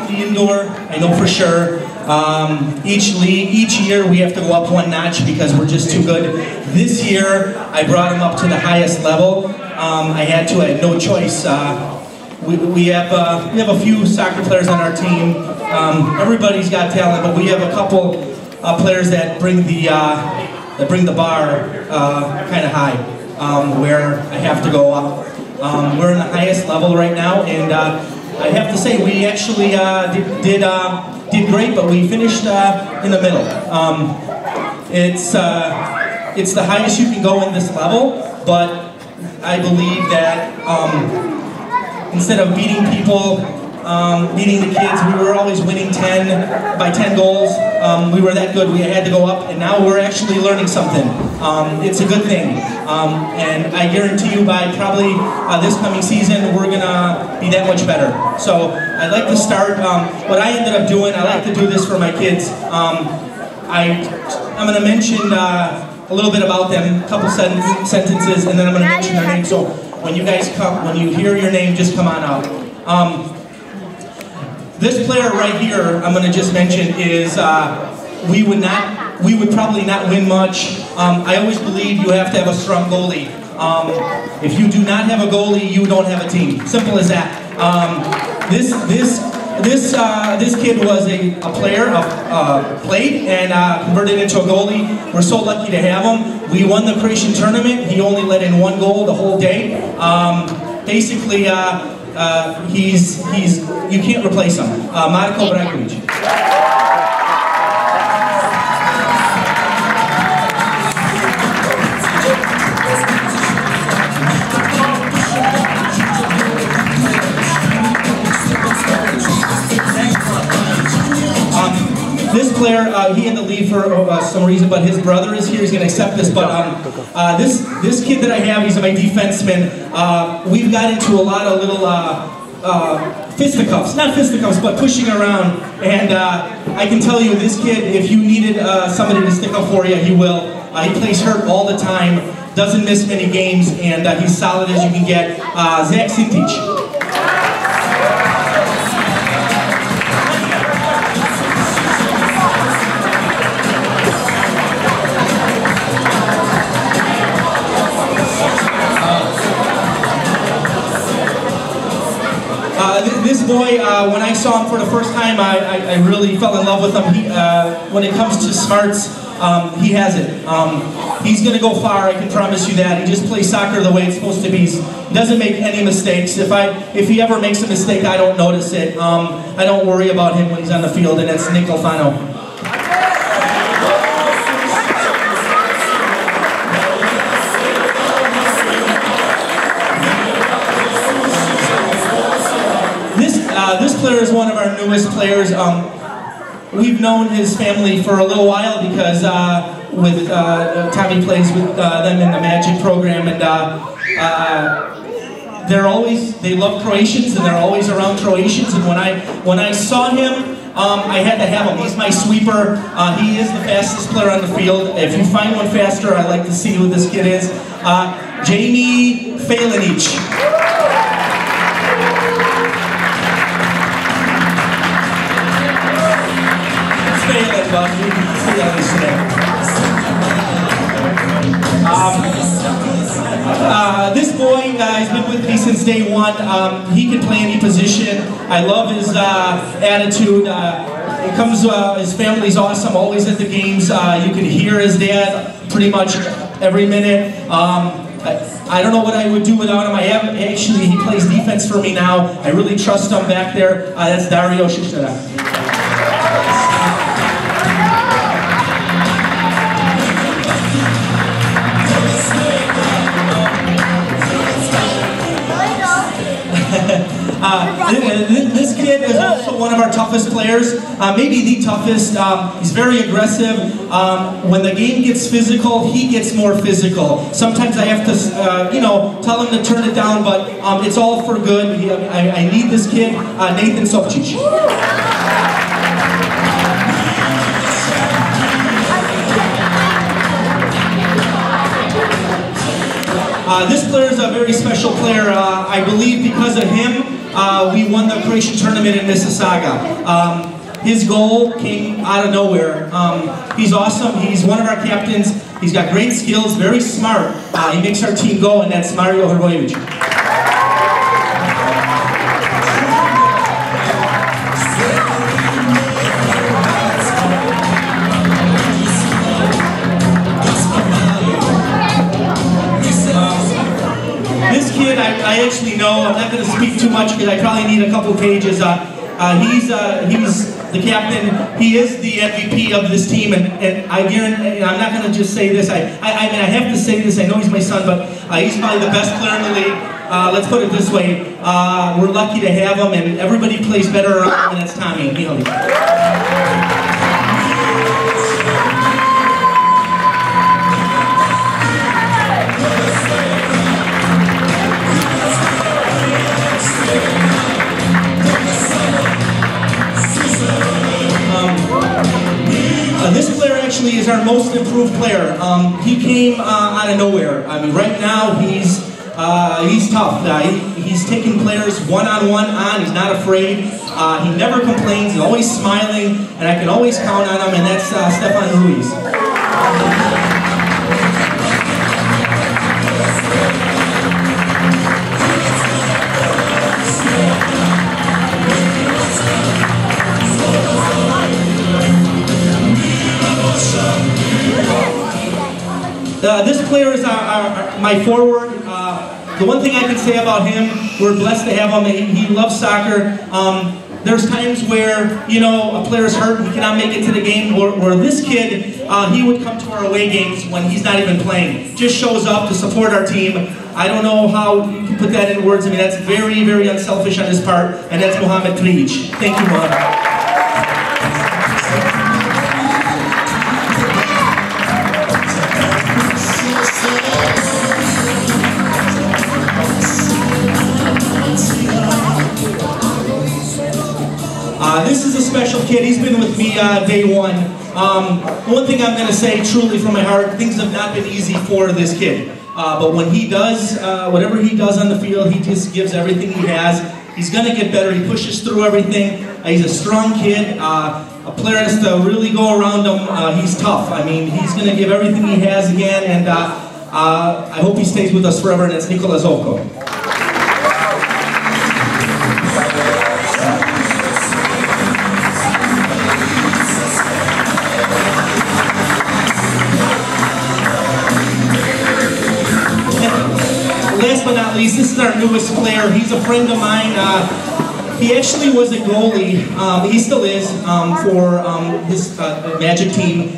The indoor, I know for sure. Each year we have to go up one notch because we're just too good. This year I brought him up to the highest level. I had no choice. We have a few soccer players on our team. Everybody's got talent, but we have a couple players that bring the bar kind of high, where I have to go up. We're in the highest level right now, and I have to say we actually did great, but we finished in the middle. It's the highest you can go in this level, but I believe that instead of beating people, beating the kids, we were always winning by 10 goals. We were that good. We had to go up, and now we're actually learning something. It's a good thing, and I guarantee you by probably this coming season we're gonna be that much better. So I'd like to start. What I ended up doing, I like to do this for my kids. I'm gonna mention a little bit about them, a couple sentences, and then I'm gonna mention their name. So when you guys come, when you hear your name, just come on out. This player right here, I'm going to just mention, is we would probably not win much. I always believe you have to have a strong goalie. If you do not have a goalie, you don't have a team. Simple as that. This kid was a player, played and converted into a goalie. We're so lucky to have him. We won the Croatian tournament. He only let in 1 goal the whole day. Basically, you can't replace him. Marko Brakovic. This player, he had to leave for some reason, but his brother is here. He's going to accept this. But this kid that I have, he's my defenseman. We've got into a lot of little fisticuffs, not fisticuffs, but pushing around. And I can tell you, this kid, if you needed somebody to stick up for you, he will. He plays hurt all the time, doesn't miss many games, and he's solid as you can get. Zach Sintic. This boy, when I saw him for the first time, I really fell in love with him. When it comes to smarts, he has it. He's going to go far, I can promise you that. He just plays soccer the way it's supposed to be. He doesn't make any mistakes. If he ever makes a mistake, I don't notice it. I don't worry about him when he's on the field, and that's Nick Alfano. This player is one of our newest players. We've known his family for a little while because Tommy plays with them in the Magic program, and they love Croatians, and they're always around Croatians. And when I saw him, I had to have him. He's my sweeper. He is the fastest player on the field. If you find one faster, I'd like to see who this kid is. Jamie Falinich. Phelan, bud. You can see how they this boy has been with me since day one. He can play any position. I love his attitude. He comes, his family's awesome, always at the games. You can hear his dad pretty much every minute. I don't know what I would do without him. Actually, he plays defense for me now. I really trust him back there. That's Dario Shishara. This kid is also one of our toughest players, maybe the toughest. He's very aggressive. When the game gets physical, he gets more physical. Sometimes I have to, tell him to turn it down, but it's all for good. I need this kid, Nathan Sopcic. This player is a very special player. I believe because of him, we won the Croatian tournament in Mississauga. His goal came out of nowhere. He's awesome. He's one of our captains. He's got great skills, very smart. He makes our team go, and that's Mario Hrvat. This kid, I actually know. I'm not going to speak too much because I probably need a couple pages. He's the captain. He is the MVP of this team, and I guarantee. I'm not going to just say this. I mean, I have to say this. I know he's my son, but he's probably the best player in the league. Let's put it this way: we're lucky to have him, and everybody plays better around him, and that's Tommy. This player actually is our most improved player. He came out of nowhere. I mean, right now he's tough. He's taking players one-on-one on. He's not afraid. He never complains. He's always smiling, and I can always count on him. And that's Stefan Ruiz. This player is my forward. The one thing I can say about him, we're blessed to have him. He loves soccer. There's times where, a player's hurt, he cannot make it to the game, or this kid, he would come to our away games when he's not even playing. Just shows up to support our team. I don't know how you can put that in words. I mean, that's very, very unselfish on his part, and that's Mohamed Trijic. Thank you, Mohamed. This is a special kid. He's been with me day one. One thing I'm going to say truly from my heart, things have not been easy for this kid. But when he does, whatever he does on the field, he just gives everything he has. He's going to get better. He pushes through everything. He's a strong kid. A player has to really go around him. He's tough. I mean, he's going to give everything he has again. And I hope he stays with us forever, and it's Nikola Zovko. Last but not least, this is our newest player. He's a friend of mine. He actually was a goalie. He still is for this Magic team.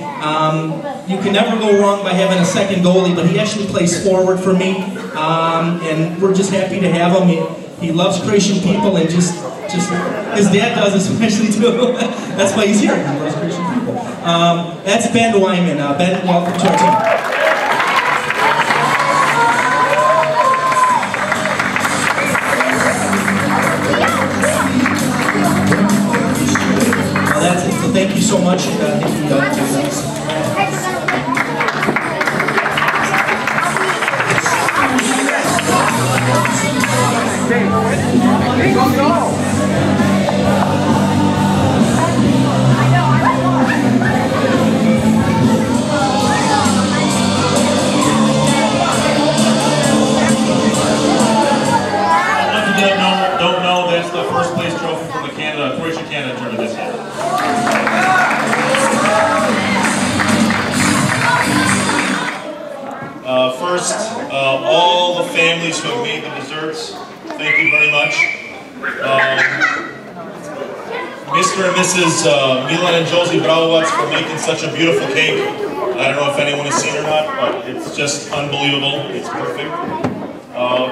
You can never go wrong by having a second goalie, but he actually plays forward for me. And we're just happy to have him. He loves Croatian people, and just his dad does especially too. That's why he's here. He loves Croatian people. That's Ben Wyman. Ben, welcome to our team. All the families who have made the desserts, thank you very much. Mr. and Mrs. Milan and Josie Bravovac for making such a beautiful cake. I don't know if anyone has seen it or not, but it's just unbelievable. It's perfect.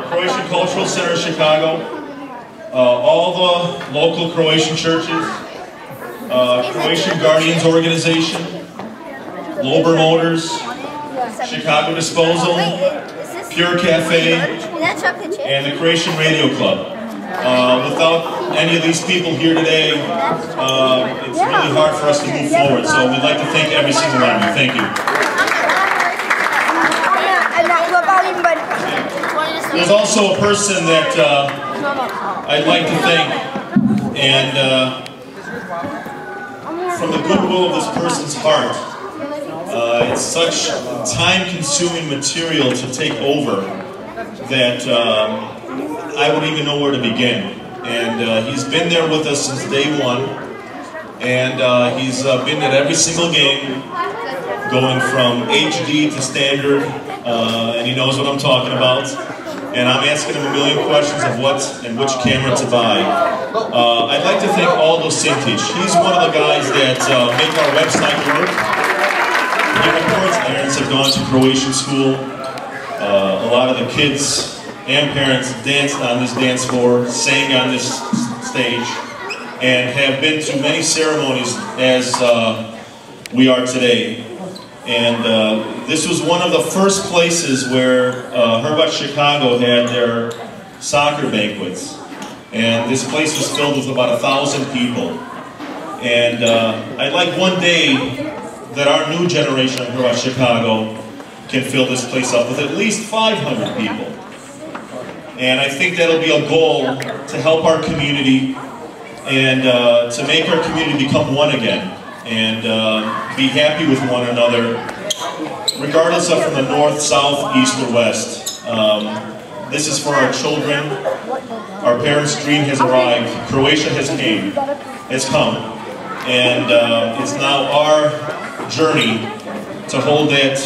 Croatian Cultural Center Chicago, all the local Croatian churches, Croatian Guardians Organization, Lober Motors, Chicago Disposal, Pure Cafe, and the Croatian Radio Club. Without any of these people here today, it's really hard for us to move forward, so we'd like to thank every single one of you. Thank you. There's also a person that I'd like to thank, and from the goodwill of this person's heart, it's such time-consuming material to take over that I wouldn't even know where to begin. And he's been there with us since day one, and he's been at every single game, going from HD to standard, and he knows what I'm talking about. And I'm asking him a million questions of what and which camera to buy. I'd like to thank Aldo Sintić. He's one of the guys that make our website work. He reports parents have gone to Croatian school. A lot of the kids and parents danced on this dance floor, sang on this stage, and have been to many ceremonies as we are today. And this was one of the first places where Hrvat Chicago had their soccer banquets. And this place was filled with about 1,000 people. And I'd like one day that our new generation of Hrvat Chicago can fill this place up with at least 500 people. And I think that'll be a goal to help our community and to make our community become one again and be happy with one another, regardless of from the north, south, east, or west. This is for our children. Our parents' dream has arrived. Croatia has come. And it's now our journey to hold that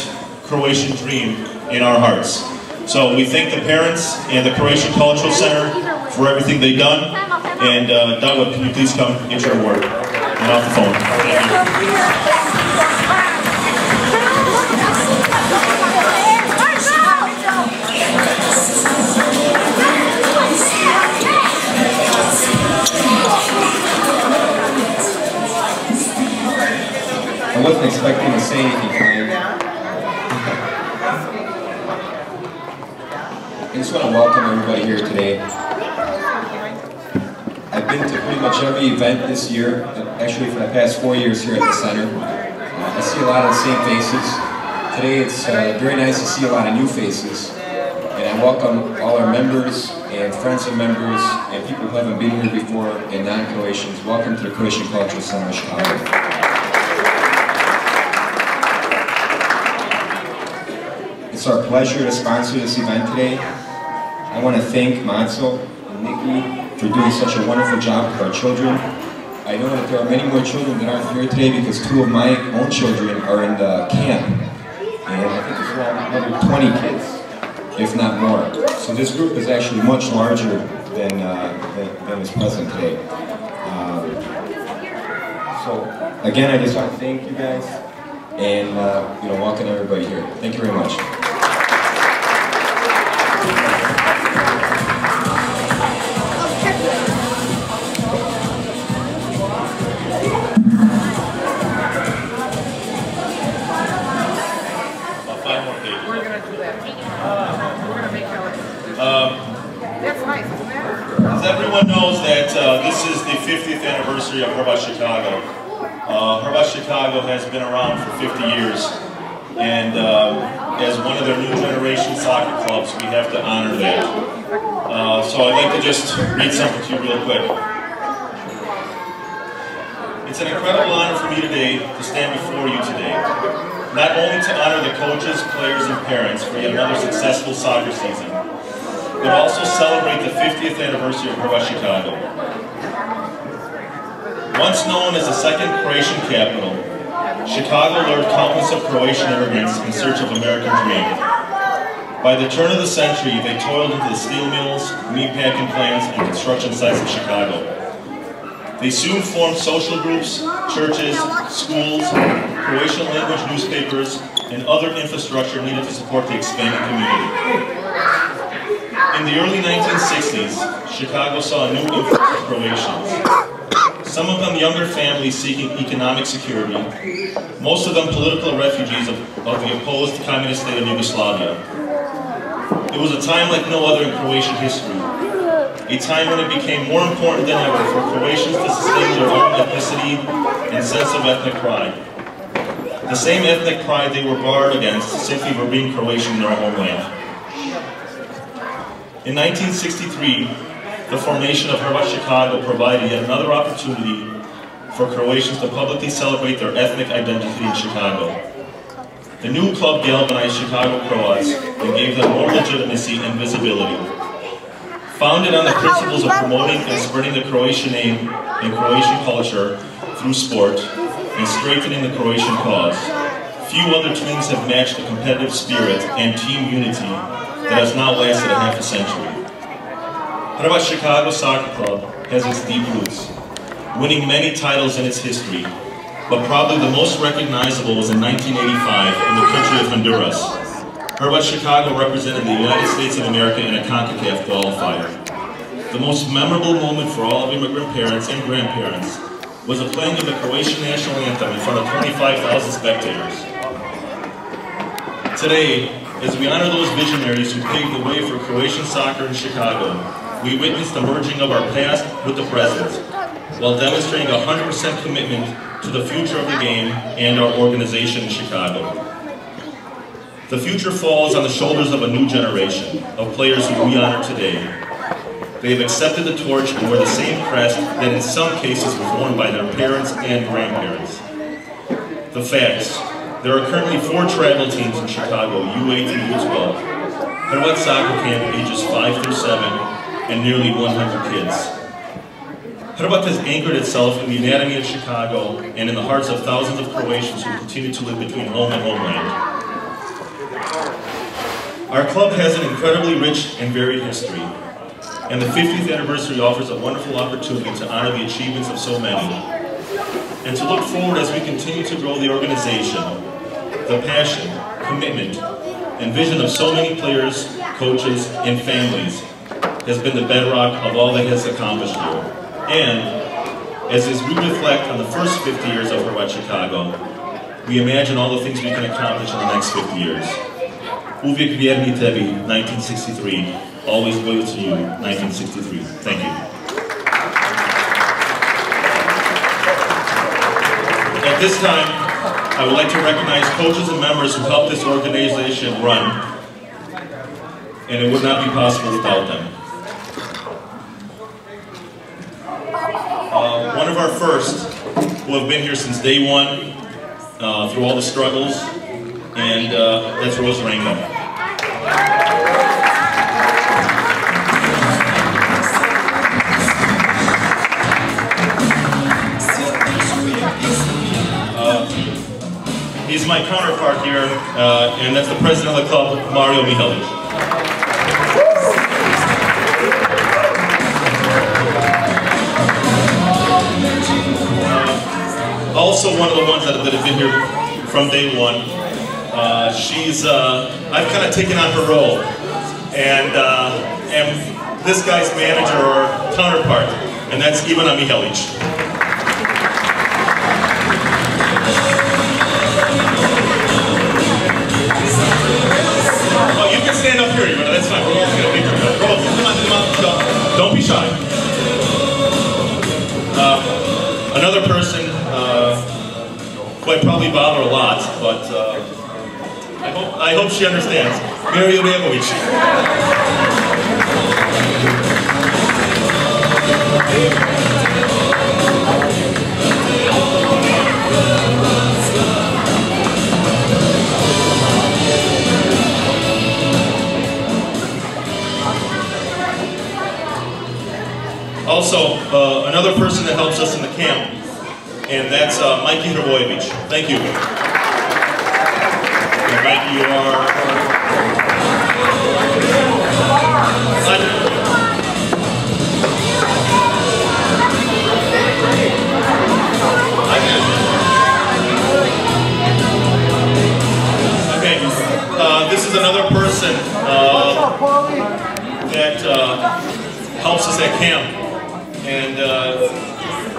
Croatian dream in our hearts. So we thank the parents and the Croatian Cultural Center for everything they've done. And Dawa, can you please come get your award? And off the phone. Thank you. I wasn't expecting to say anything tonight. I just want to welcome everybody here today. I've been to pretty much every event this year, actually for the past 4 years here at the center. I see a lot of the same faces. Today it's very nice to see a lot of new faces. And I welcome all our members and friends of members and people who haven't been here before and non-Croatians. Welcome to the Croatian Cultural Center of Chicago. It's our pleasure to sponsor this event today. I want to thank Matzo and Nikki for doing such a wonderful job with our children. I know that there are many more children that aren't here today because 2 of my own children are in the camp. And I think there's around another 20 kids, if not more. So this group is actually much larger than is present today. So again, I just want to thank you guys and welcome everybody here. Thank you very much. As everyone knows that this is the 50th anniversary of Hrvat Chicago. Hrvat Chicago has been around for 50 years, and as one of their new generation soccer clubs, we have to honor that. So I'd like to just read something to you real quick. It's an incredible honor for me today to stand before you today, not only to honor the coaches, players, and parents for yet another successful soccer season, but also celebrate the 50th anniversary of Hrvat Chicago. Once known as the second Croatian capital, Chicago lured countless of Croatian immigrants in search of American dream. By the turn of the century, they toiled into the steel mills, meatpacking plants, and construction sites of Chicago. They soon formed social groups, churches, schools, Croatian language newspapers, and other infrastructure needed to support the expanding community. In the early 1960s, Chicago saw a new influx of Croatians. Some of them younger families seeking economic security, most of them political refugees of the opposed communist state of Yugoslavia. It was a time like no other in Croatian history, a time when it became more important than ever for Croatians to sustain their own ethnicity and sense of ethnic pride. The same ethnic pride they were barred against simply for being Croatian in their homeland. In 1963, the formation of Hrvat Chicago provided yet another opportunity for Croatians to publicly celebrate their ethnic identity in Chicago. The new club galvanized Chicago Croats and gave them more legitimacy and visibility. Founded on the principles of promoting and spreading the Croatian name and Croatian culture through sport and strengthening the Croatian cause, few other teams have matched the competitive spirit and team unity that has now lasted a half a century. Hrvat Chicago Soccer Club has its deep roots, winning many titles in its history, but probably the most recognizable was in 1985 in the country of Honduras. Hrvat Chicago represented the United States of America in a CONCACAF qualifier. The most memorable moment for all of immigrant parents and grandparents was the playing of the Croatian national anthem in front of 25,000 spectators. Today, as we honor those visionaries who paved the way for Croatian soccer in Chicago, we witnessed the merging of our past with the present, while demonstrating 100% commitment to the future of the game and our organization in Chicago. The future falls on the shoulders of a new generation of players who we honor today. They have accepted the torch and wear the same crest that in some cases was worn by their parents and grandparents. The facts. There are currently 4 travel teams in Chicago, U8 through U12, Hrvat soccer camp ages 5 through 7, and nearly 100 kids. Hrvat has anchored itself in the anatomy of Chicago and in the hearts of thousands of Croatians who continue to live between home and homeland. Our club has an incredibly rich and varied history, and the 50th anniversary offers a wonderful opportunity to honor the achievements of so many, and to look forward as we continue to grow the organization. The passion, commitment, and vision of so many players, coaches, and families has been the bedrock of all that has accomplished here. And, as we reflect on the first 50 years of Hrvat Chicago, we imagine all the things we can accomplish in the next 50 years. Uvijek vjerni tebi, 1963. Always loyal to you, 1963. Thank you. At this time, I would like to recognize coaches and members who helped this organization run, and it would not be possible without them. One of our first, who have been here since day one, through all the struggles, and that's Rose Rango. He's my counterpart here, and that's the president of the club, Mario Mihelic. Also one of the ones that have been here from day one. I've kind of taken on her role, and am this guy's manager or counterpart, and that's Ivana Mihelic. Oh, you can stand up here, Ivana, that's fine. Don't be shy. Another person about her a lot, but I hope she understands. Mary Udamovich. Also, another person that helps us in the camp, and that's Mikey Hrvat. Thank you. And Mikey, you are... Okay, this is another person that helps us at camp. And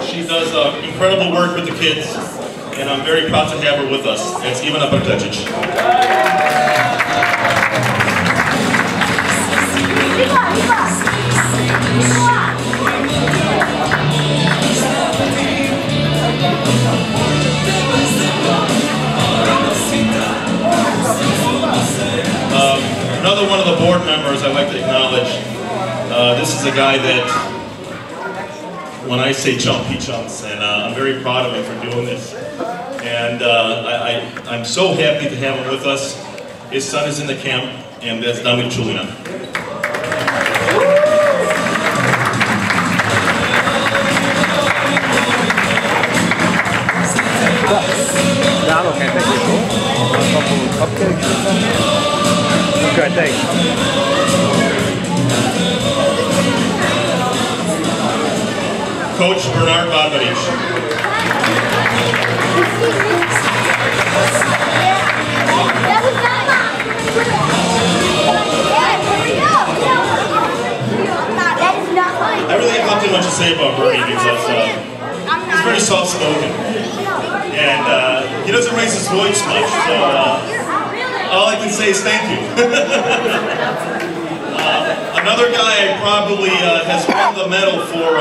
she does incredible work with the kids, and I'm very proud to have her with us. It's Ivana Bartlečić. Another one of the board members I'd like to acknowledge. This is a guy that, when I say jump, he jumps, and I'm very proud of him for doing this. And I'm so happy to have him with us. His son is in the camp, and that's Damir Chulina. Okay, thank you. A couple of cupcakes or something? Okay, thanks. Coach Bernard Badovich. I really have nothing much to say about Bernie because he's very soft-spoken. And he doesn't raise his voice much, so all I can say is thank you. Another guy probably has won the medal for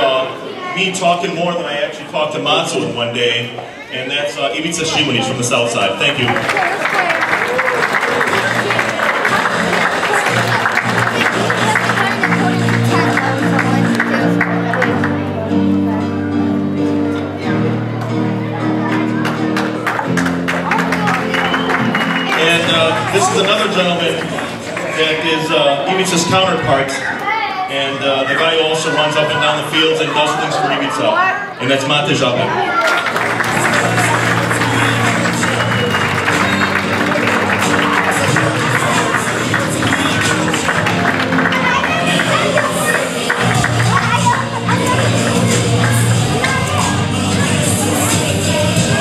me talking more than I actually talked to Matsu in one day, and that's Ivica Šimunić from the south side. Thank you. And this is another gentleman that is Ivica's counterpart. And the guy who also runs up and down the fields and does things for Ivica. And that's Mate Žabin.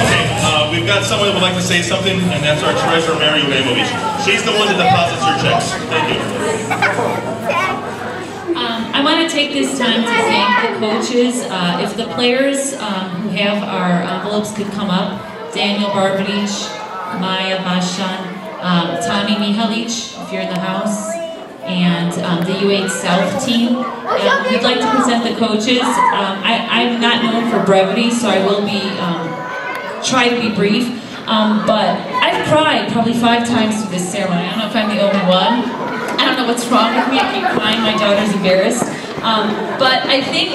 Okay, we've got someone who would like to say something, and that's our treasurer, Mary Udamovich. She's the one that deposits your checks. Thank you. I want to take this time to thank the coaches. If the players who have our envelopes could come up, Daniel Barbadich, Maya Bashan, Tommy Mihalic, if you're in the house, and the U8 South team. We'd like to present the coaches. I'm not known for brevity, so I will be try to be brief. But I've cried probably 5 times through this ceremony. I don't know if I'm the only one. I don't know what's wrong with me. I keep crying. My daughter's embarrassed. But I think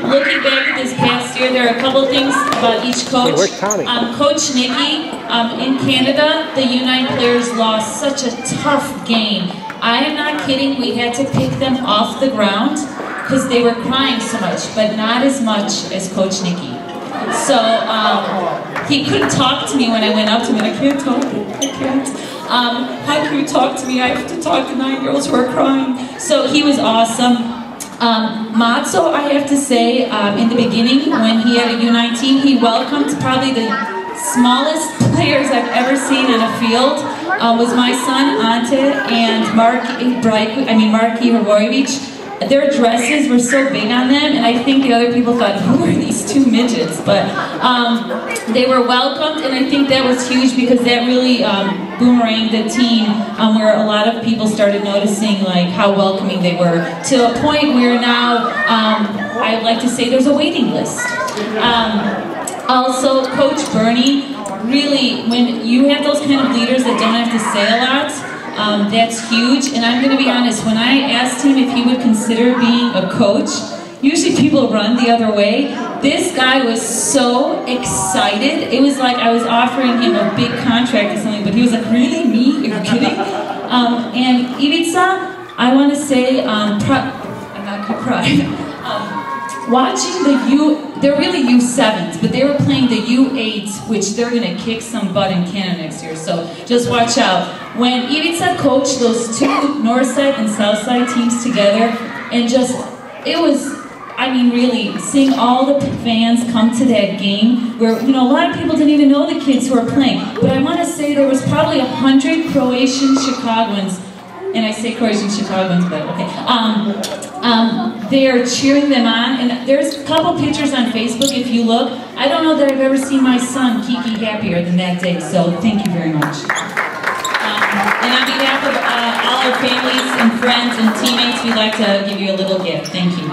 looking back at this past year, there are a couple of things about each coach. Coach Nikki, in Canada, the U9 players lost such a tough game. I am not kidding. We had to pick them off the ground because they were crying so much, but not as much as Coach Nikki. So he couldn't talk to me when I went up to him, and I can't talk. I can't. How can you talk to me? I have to talk to 9-year-olds who are crying. So he was awesome. Matzo, I have to say, in the beginning, when he had a U9 team, he welcomed probably the smallest players I've ever seen on a field. Was my son, Ante, and Marky Hrvat. Their dresses were so big on them, and I think the other people thought, who are these 2 midgets? But they were welcomed, and I think that was huge because that really boomeranged the team, where a lot of people started noticing like how welcoming they were, to a point where now I'd like to say there's a waiting list. Also, Coach Bernie, really, when you have those kind of leaders that don't have to say a lot, that's huge. And I'm going to be honest, when I asked him if he would consider being a coach, usually people run the other way. This guy was so excited. It was like I was offering him a big contract or something, but he was like, really, me? Are you kidding? And Ivica, I want to say, I'm not going to cry. Watching they're really U7s, but they were playing the U8s, which they're going to kick some butt in Canada next year, so just watch out. When Ivica coached those two Northside and Southside teams together, and it was, I mean, really, seeing all the fans come to that game, where, you know, a lot of people didn't even know the kids who were playing, but I want to say there was probably 100 Croatian Chicagoans, and I say Croatian Chicagoans, but okay, they're cheering them on, and there's a couple pictures on Facebook if you look. I don't know that I've ever seen my son, Kiki, happier than that day, so thank you very much. And on behalf of all our families and friends and teammates, we'd like to give you a little gift. Thank you.